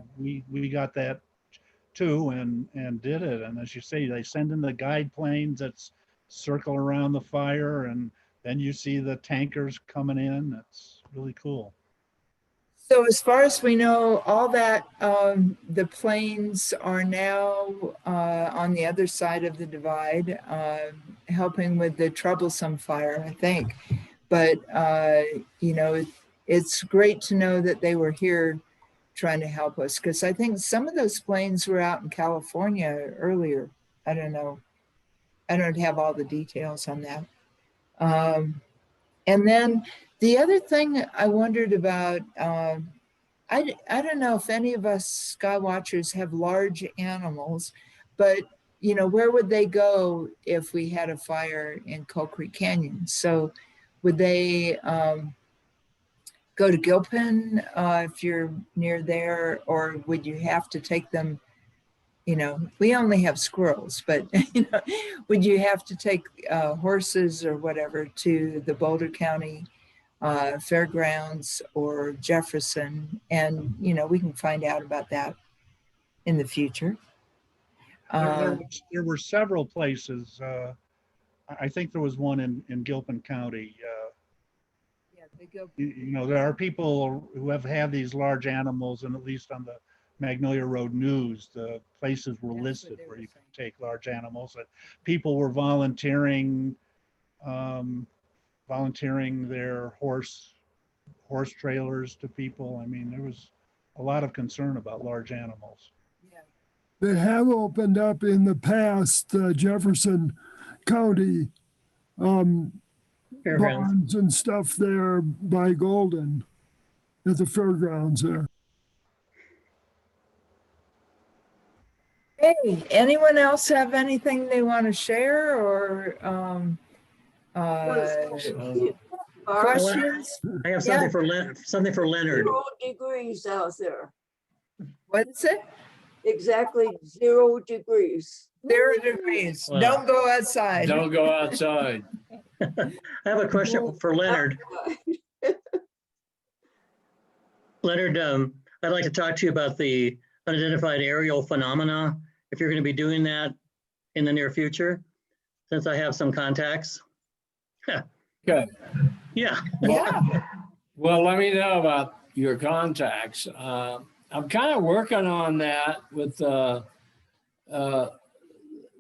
Speaker 12: got that too and did it. And as you say, they send in the guide planes that circle around the fire, and then you see the tankers coming in. That's really cool.
Speaker 2: So as far as we know, all that, the planes are now on the other side of the divide, helping with the troublesome fire, I think. But, you know, it's great to know that they were here trying to help us, because I think some of those planes were out in California earlier. I don't know. I don't have all the details on that. And then the other thing I wondered about, I don't know if any of us sky watchers have large animals, but you know, where would they go if we had a fire in Coal Creek Canyon? So would they go to Gilpin if you're near there, or would you have to take them? You know, we only have squirrels, but you know, would you have to take horses or whatever to the Boulder County Fairgrounds or Jefferson? And, you know, we can find out about that in the future.
Speaker 12: There were several places. I think there was one in Gilpin County. You know, there are people who have had these large animals, and at least on the Magnolia Road News, the places were listed where you can take large animals. That people were volunteering their horse trailers to people. I mean, there was a lot of concern about large animals.
Speaker 4: They have opened up in the past, Jefferson County barns and stuff there by Golden at the fairgrounds there.
Speaker 2: Hey, anyone else have anything they want to share or questions?
Speaker 8: I have something for Leonard.
Speaker 6: 0 degrees out there.
Speaker 2: What is it?
Speaker 6: Exactly 0 degrees.
Speaker 2: 0 degrees.
Speaker 8: Wow.
Speaker 2: Don't go outside.
Speaker 1: Don't go outside.
Speaker 8: I have a question for Leonard. Leonard, I'd like to talk to you about the unidentified aerial phenomena, if you're going to be doing that in the near future, since I have some contacts.
Speaker 1: Good.
Speaker 8: Yeah.
Speaker 1: Well, let me know about your contacts. I'm kind of working on that with,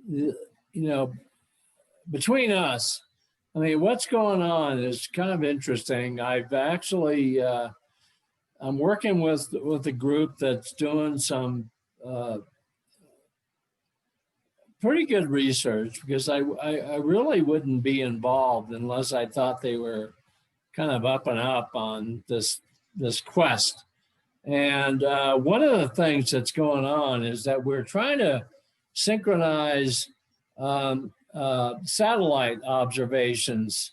Speaker 1: you know, between us. I mean, what's going on is kind of interesting. I've actually, I'm working with a group that's doing some pretty good research, because I really wouldn't be involved unless I thought they were kind of up and up on this quest. And one of the things that's going on is that we're trying to synchronize satellite observations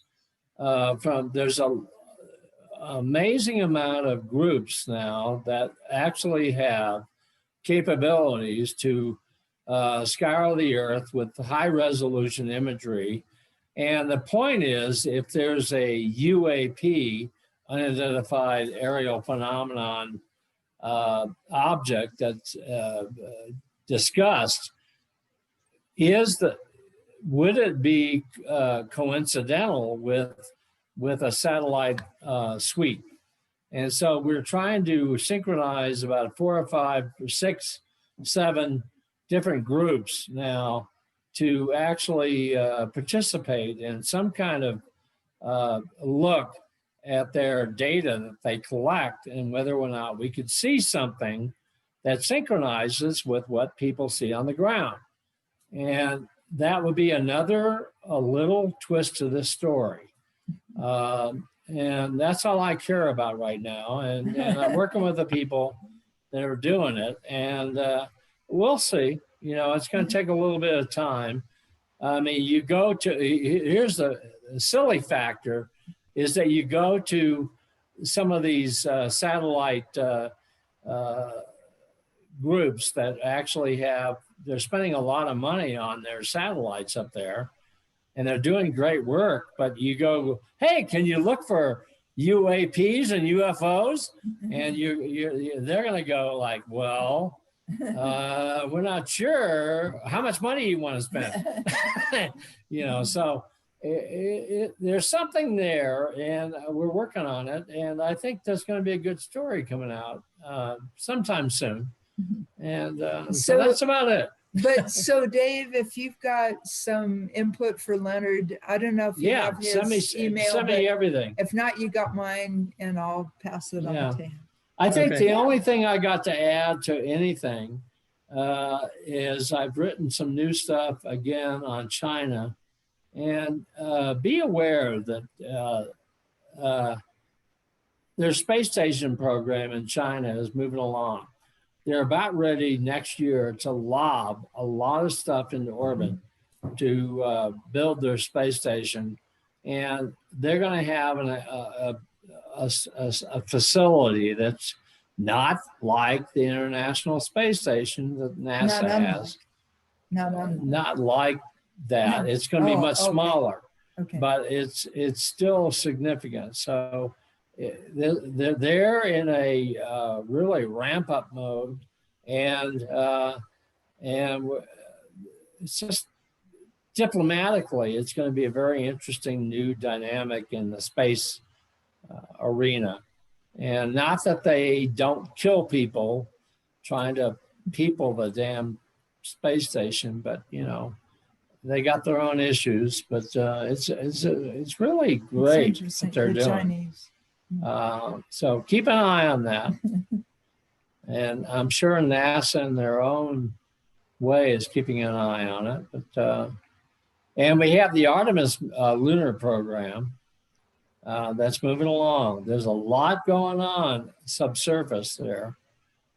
Speaker 1: there's a amazing amount of groups now that actually have capabilities to scour the earth with high resolution imagery. And the point is, if there's a UAP, unidentified aerial phenomenon object that's discussed, would it be coincidental with a satellite sweep? And so we're trying to synchronize about 4 or 5 or 6, 7 different groups now to actually participate in some kind of look at their data that they collect, and whether or not we could see something that synchronizes with what people see on the ground. And that would be another a little twist to this story. And that's all I care about right now. And I'm working with the people that are doing it. And we'll see. You know, it's going to take a little bit of time. I mean, you go to, here's the silly factor, is that you go to some of these satellite groups that actually they're spending a lot of money on their satellites up there, and they're doing great work. But you go, hey, can you look for UAPs and UFOs? And they're going to go like, well, we're not sure how much money you want to spend. You know, so there's something there, and we're working on it. And I think there's going to be a good story coming out sometime soon. And so that's about it.
Speaker 2: But so Dave, if you've got some input for Leonard, I don't know if you have his email.
Speaker 1: Send me everything.
Speaker 2: If not, you got mine, and I'll pass it on to him.
Speaker 1: I think the only thing I got to add to anything is I've written some new stuff again on China, and be aware that their space station program in China is moving along. They're about ready next year to lob a lot of stuff into orbit to build their space station, and they're going to have a facility that's not like the International Space Station that NASA has. Not like that. It's going to be much smaller, but it's still significant. So they're in a really ramp up mode, and it's just diplomatically, it's going to be a very interesting new dynamic in the space arena. And not that they don't kill people trying to people the damn space station, but you know, they got their own issues. But it's really great what they're doing.
Speaker 2: Chinese.
Speaker 1: So keep an eye on that. And I'm sure NASA in their own way is keeping an eye on it. But and we have the Artemis lunar program that's moving along. There's a lot going on subsurface there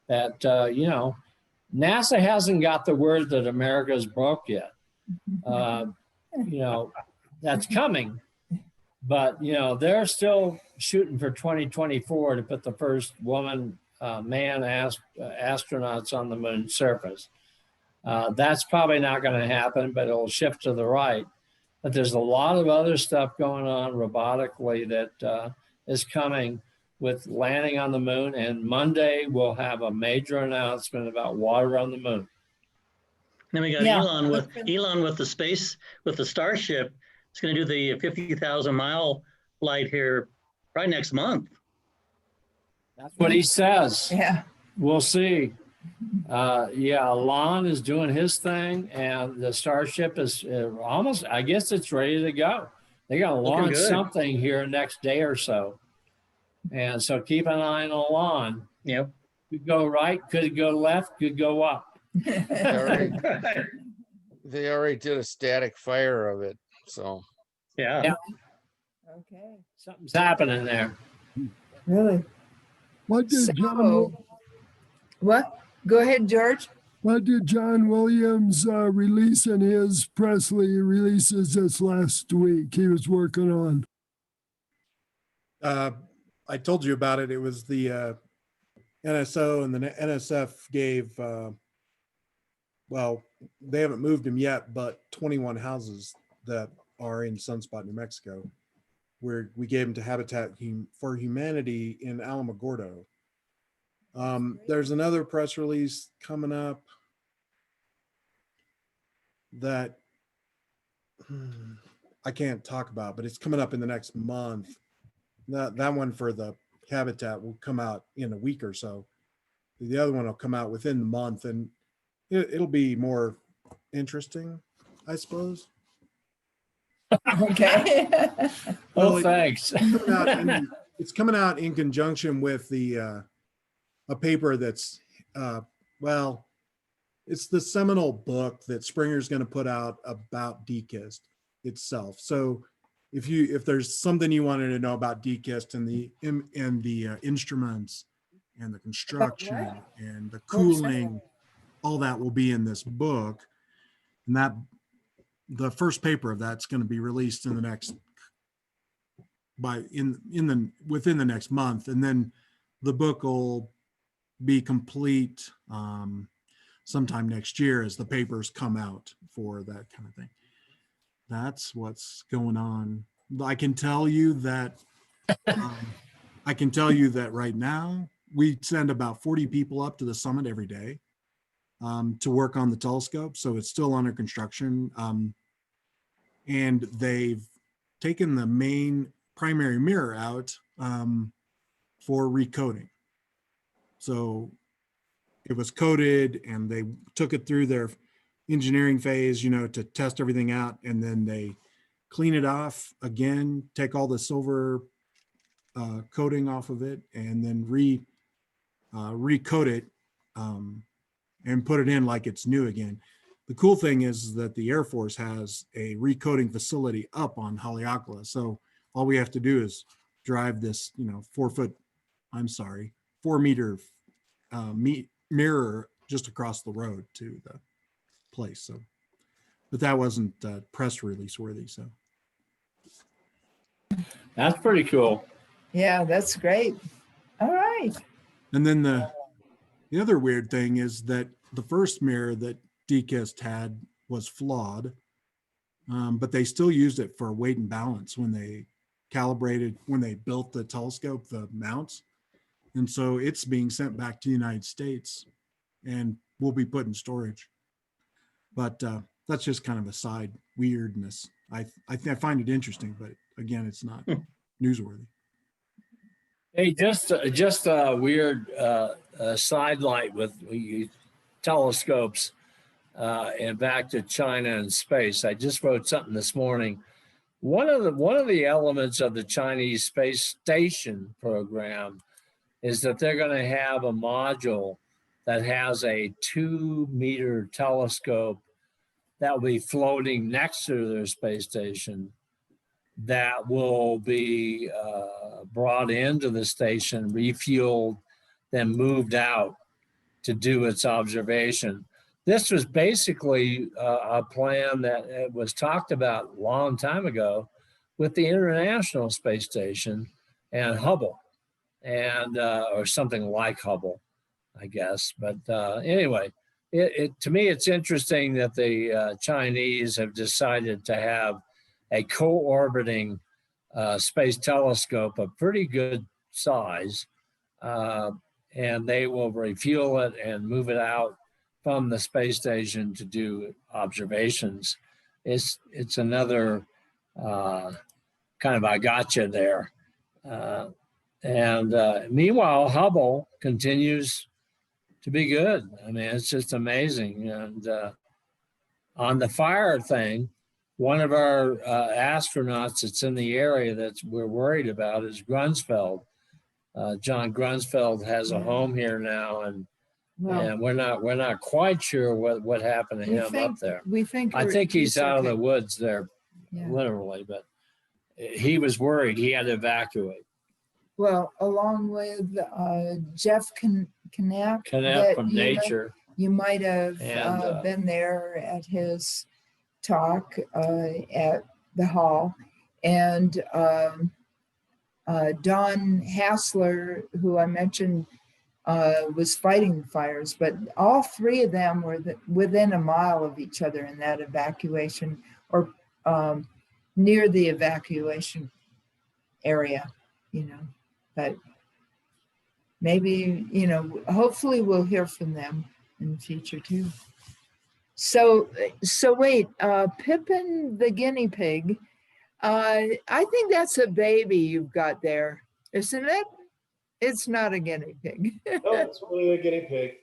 Speaker 1: that, you know, NASA hasn't got the word that America's broke yet. You know, that's coming. But, you know, they're still shooting for 2024 to put the first woman, man astronauts on the moon's surface. That's probably not going to happen, but it'll shift to the right. But there's a lot of other stuff going on robotically that is coming with landing on the moon. And Monday we'll have a major announcement about water on the moon.
Speaker 8: Then we got Elon with the space, with the Starship. It's going to do the 50,000 mile flight here right next month.
Speaker 1: That's what he says.
Speaker 2: Yeah.
Speaker 1: We'll see. Yeah, Elon is doing his thing, and the Starship is almost, I guess it's ready to go. They're going to launch something here next day or so. And so keep an eye on Elon.
Speaker 8: Yep.
Speaker 1: Could go right, could go left, could go up.
Speaker 14: They already did a static fire of it. So,
Speaker 8: yeah.
Speaker 2: Okay.
Speaker 1: Something's happening there.
Speaker 2: Really?
Speaker 4: What did John?
Speaker 2: What? Go ahead, George.
Speaker 4: What did John Williams release in his Presley releases this last week? He was working on.
Speaker 3: I told you about it. It was the NSO and the NSF gave. Well, they haven't moved him yet, but 21 houses that are in Sunspot, New Mexico, where we gave them to Habitat for Humanity in Alamogordo. There's another press release coming up that I can't talk about, but it's coming up in the next month. That one for the Habitat will come out in a week or so. The other one will come out within the month, and it'll be more interesting, I suppose.
Speaker 2: Okay.
Speaker 1: Well, thanks.
Speaker 3: It's coming out in conjunction with the a paper that's well, it's the seminal book that Springer's going to put out about DKIST itself. So if there's something you wanted to know about DKIST and the instruments and the construction and the cooling, all that will be in this book. And that the first paper of that's going to be released in the next within the next month, and then the book will be complete sometime next year as the papers come out for that kind of thing. That's what's going on. I can tell you that right now we send about 40 people up to the summit every day to work on the telescope. So it's still under construction. And they've taken the main primary mirror out for recoding. So it was coated and they took it through their engineering phase, to test everything out. And then they clean it off again, take all the silver coating off of it, and then recoat it and put it in like it's new again. The cool thing is that the Air Force has a recoating facility up on Haleakala. So all we have to do is drive this, 4 meter mirror just across the road to the place. So, but that wasn't press release worthy. So
Speaker 1: that's pretty cool.
Speaker 2: Yeah, that's great. All right.
Speaker 3: And then the other weird thing is that the first mirror that DKIST had was flawed, but they still used it for weight and balance when they built the telescope, the mounts. And so it's being sent back to the United States and will be put in storage. But that's just kind of a side weirdness. I find it interesting, but again, it's not newsworthy.
Speaker 1: Hey, just a weird sidelight with telescopes and back to China and space. I just wrote something this morning. One of the elements of the Chinese space station program is that they're going to have a module that has a 2-meter telescope that will be floating next to their space station that will be brought into the station, refueled, then moved out to do its observation. This was basically a plan that was talked about a long time ago with the International Space Station and Hubble, and or something like Hubble, I guess. But anyway, to me, it's interesting that the Chinese have decided to have a co-orbiting space telescope of pretty good size, and they will refuel it and move it out from the space station to do observations. It's another kind of I gotcha there. And meanwhile, Hubble continues to be good. I mean, it's just amazing. And on the fire thing, one of our astronauts that's in the area that we're worried about is Grunsfeld. John Grunsfeld has a home here now, and we're not quite sure what happened to him up there. I think he's out of the woods there, literally, but he was worried. He had to evacuate.
Speaker 2: Well, along with Jeff Knapp
Speaker 1: from Nature.
Speaker 2: You might have been there at his talk at the hall, and Don Hassler, who I mentioned, was fighting fires, but all three of them were within a mile of each other in that evacuation, or near the evacuation area, but maybe, hopefully we'll hear from them in the future too. So wait, Pippin the guinea pig, I think that's a baby you've got there, isn't it? It's not a guinea pig.
Speaker 11: No, it's really a guinea pig.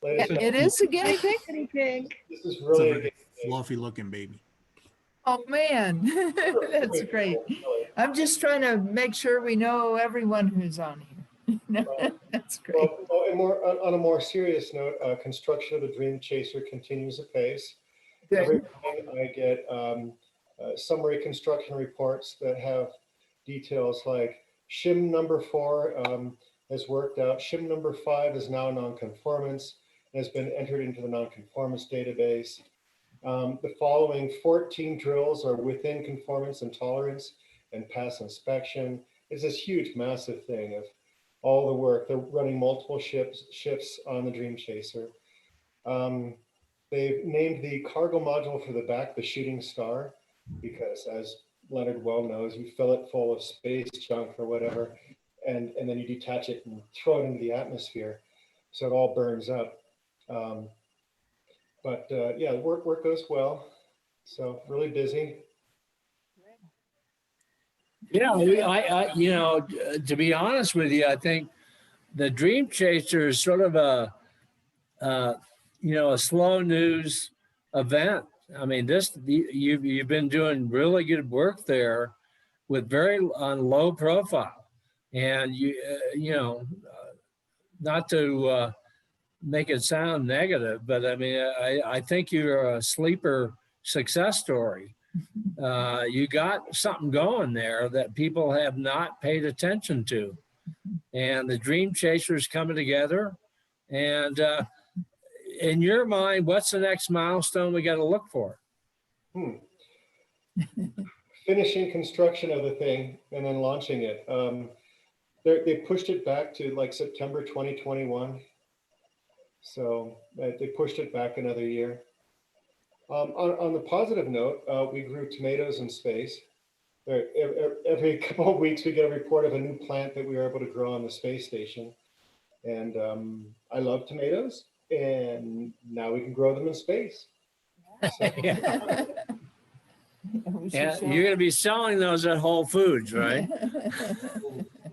Speaker 2: It is a guinea pig?
Speaker 15: Guinea pig.
Speaker 11: This is really
Speaker 3: It's a
Speaker 11: a
Speaker 3: very
Speaker 11: guinea pig.
Speaker 3: fluffy looking baby.
Speaker 2: Oh, man, that's great. I'm just trying to make sure we know everyone who's on here. That's great.
Speaker 11: Well, and on a more serious note, construction of the Dream Chaser continues apace. Every
Speaker 2: Good.
Speaker 11: morning I get summary construction reports that have details like shim number 4 has worked out. Shim number 5 is now non-conformance and has been entered into the non-conformance database. The following 14 drills are within conformance and tolerance and pass inspection. It's this huge, massive thing of all the work. They're running multiple shifts on the Dream Chaser. They've named the cargo module for the back the Shooting Star, because as Leonard well knows, you fill it full of space junk or whatever, and then you detach it and throw it into the atmosphere. So it all burns up. Yeah, work goes well. So really busy.
Speaker 1: Yeah, you know, to be honest with you, I think the Dream Chaser is sort of a slow news event. I mean, you've been doing really good work there with very low profile, and not to make it sound negative, but I mean, I think you're a sleeper success story. You got something going there that people have not paid attention to, and the Dream Chaser's coming together. And in your mind, what's the next milestone we got to look for?
Speaker 11: Finishing construction of the thing and then launching it. They pushed it back to like September 2021. So they pushed it back another year. On the positive note, we grew tomatoes in space. Every couple of weeks, we get a report of a new plant that we were able to grow on the space station. And I love tomatoes, and now we can grow them in space. So.
Speaker 1: Yeah. Yeah, you're going to be selling those at Whole Foods, right?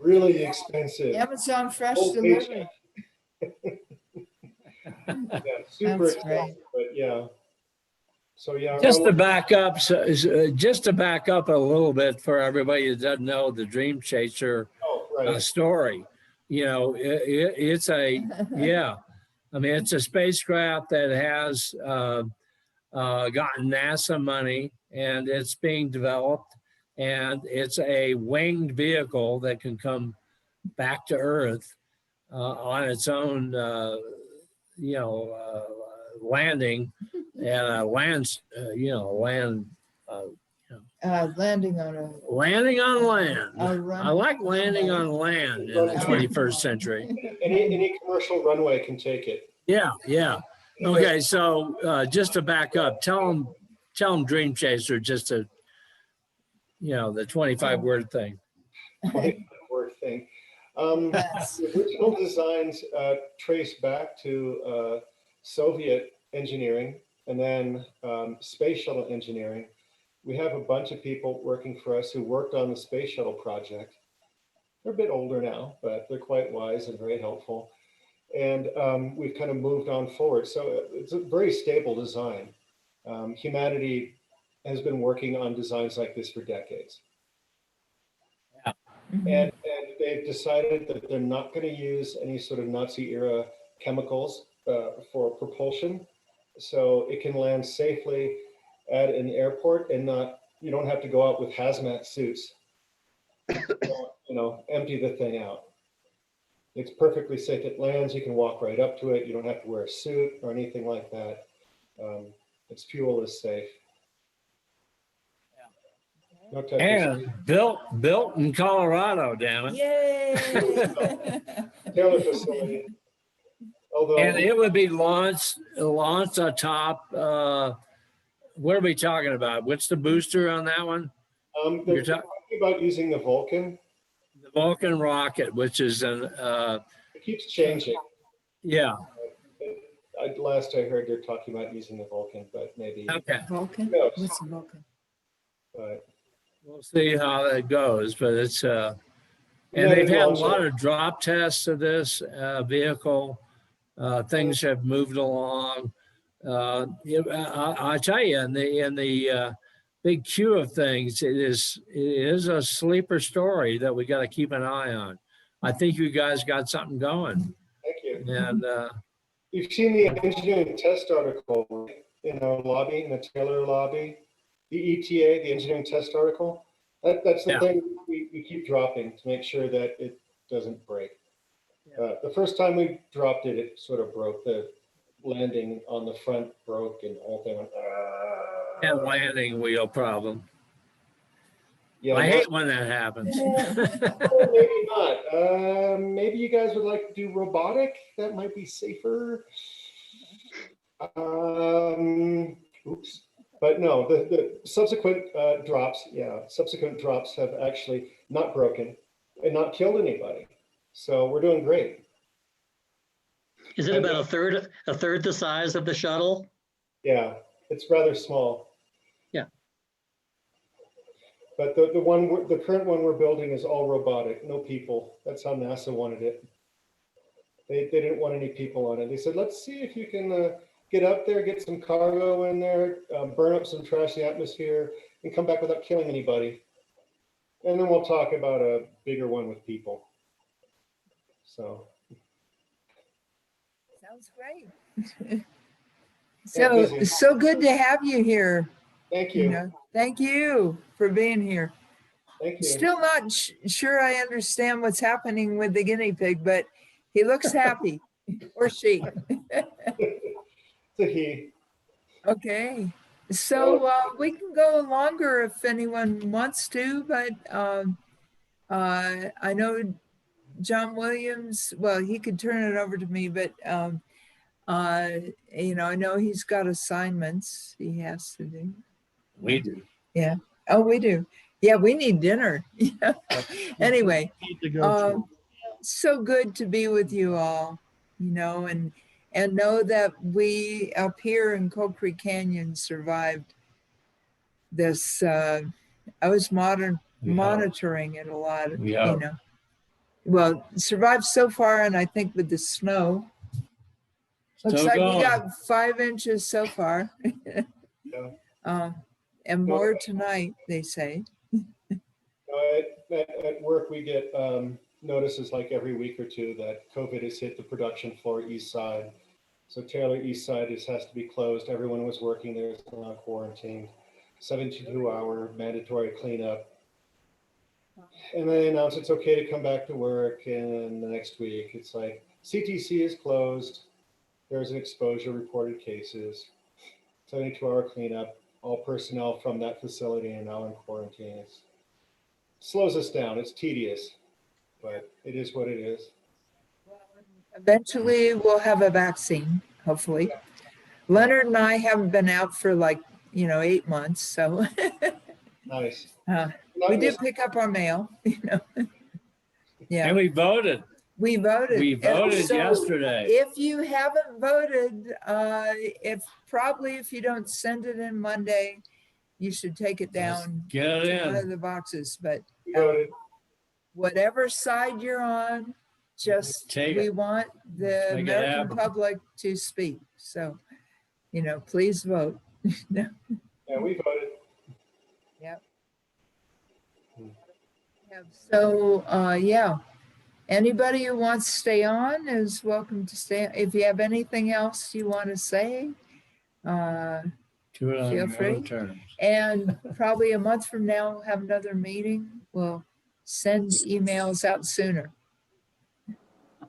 Speaker 11: Really expensive.
Speaker 2: Amazon Fresh
Speaker 11: Whole
Speaker 2: delivery.
Speaker 11: Yeah, super
Speaker 2: That's
Speaker 11: expensive,
Speaker 2: great.
Speaker 11: but yeah. So yeah.
Speaker 1: Just to back up, a little bit for everybody that doesn't know the Dream Chaser story. You know, it's a it's a spacecraft that has gotten NASA money, and it's being developed, and it's a winged vehicle that can come back to Earth on its own, landing and
Speaker 2: Landing on a
Speaker 1: landing on land.
Speaker 2: run.
Speaker 1: I like landing on land in the 21st century.
Speaker 11: Any commercial runway can take it.
Speaker 1: Yeah. Okay, so just to back up, tell them Dream Chaser, just to, the 25-word thing.
Speaker 11: 25-word thing. The original designs trace back to Soviet engineering and then space shuttle engineering. We have a bunch of people working for us who worked on the space shuttle project. They're a bit older now, but they're quite wise and very helpful. And we've kind of moved on forward. So it's a very stable design. Humanity has been working on designs like this for decades.
Speaker 1: Yeah.
Speaker 11: And they've decided that they're not going to use any sort of Nazi era chemicals for propulsion. So it can land safely at an airport and you don't have to go out with hazmat suits, empty the thing out. It's perfectly safe. It lands, you can walk right up to it. You don't have to wear a suit or anything like that. Its fuel is safe. No
Speaker 1: And built in Colorado, damn it.
Speaker 2: Yay!
Speaker 11: Taylor facility. Although,
Speaker 1: And it would be launched atop, what are we talking about? What's the booster on that one?
Speaker 11: they're talking about using the Vulcan.
Speaker 1: The Vulcan rocket, which is
Speaker 11: it keeps changing.
Speaker 1: Yeah.
Speaker 11: Last I heard, they're talking about using the Vulcan, but maybe.
Speaker 1: Okay.
Speaker 2: Vulcan?
Speaker 11: No.
Speaker 2: What's a Vulcan?
Speaker 11: But
Speaker 1: we'll see how that goes, but it's and they've had a lot of drop tests of this vehicle. Things have moved along. I tell you, in the big queue of things, it is a sleeper story that we got to keep an eye on. I think you guys got something going.
Speaker 11: Thank you.
Speaker 1: And
Speaker 11: You've seen the engineering test article in our lobby, in the Taylor lobby, the ETA, the engineering test article. That's the thing we keep dropping to make sure that it doesn't break. The first time we dropped it, it sort of broke. The landing on the front broke and the whole thing went.
Speaker 1: and landing wheel problem.
Speaker 11: Yeah,
Speaker 1: I hate when that happens.
Speaker 11: Well, maybe not. Maybe you guys would like to do robotic. That might be safer. Oops. But no, the subsequent drops, subsequent drops have actually not broken and not killed anybody. So we're doing great.
Speaker 8: Is it about a third the size of the shuttle?
Speaker 11: Yeah, it's rather small.
Speaker 8: Yeah.
Speaker 11: But the current one we're building is all robotic, no people. That's how NASA wanted it. They didn't want any people on it. They said, let's see if you can get up there, get some cargo in there, burn up some trash in the atmosphere, and come back without killing anybody. And then we'll talk about a bigger one with people. So.
Speaker 2: Sounds great. So good to have you here.
Speaker 11: Thank you.
Speaker 2: Thank you for being here.
Speaker 11: Thank you.
Speaker 2: Still not sure I understand what's happening with the guinea pig, but he looks happy, or she.
Speaker 11: It's a he.
Speaker 2: Okay, so we can go longer if anyone wants to, but I know John Williams, well, he could turn it over to me, but I know he's got assignments he has to do.
Speaker 1: We do.
Speaker 2: Yeah. Oh, we do. Yeah, we need dinner. Anyway, so good to be with you all, and know that we up here in Coal Creek Canyon survived this. I was monitoring it a lot, Well, survived so far, and I think with the snow, looks like we got 5 inches so far. And more tonight, they say.
Speaker 11: At work, we get notices like every week or two that COVID has hit the production floor east side. So Taylor east side has to be closed. Everyone was working there is now quarantined. 72-hour mandatory cleanup. And then they announce it's okay to come back to work. And the next week, it's like CTC is closed. There's an exposure, reported cases. 72-hour cleanup. All personnel from that facility are now in quarantine. It slows us down. It's tedious, but it is what it is.
Speaker 2: Eventually, we'll have a vaccine, hopefully. Leonard and I haven't been out for 8 months, so.
Speaker 11: Nice.
Speaker 2: We did pick up our mail, Yeah.
Speaker 1: And we voted.
Speaker 2: We voted.
Speaker 1: We voted yesterday.
Speaker 2: If you haven't voted, if you don't send it in Monday, you should take it down.
Speaker 1: Get it
Speaker 2: to
Speaker 1: in.
Speaker 2: one of the boxes. But
Speaker 11: Voted.
Speaker 2: whatever side you're on, we want the American public to speak. So, please vote.
Speaker 11: Yeah, we voted.
Speaker 2: Yep. So, anybody who wants to stay on is welcome to stay. If you have anything else you want to say, feel free. And probably a month from now, we'll have another meeting. We'll send emails out sooner.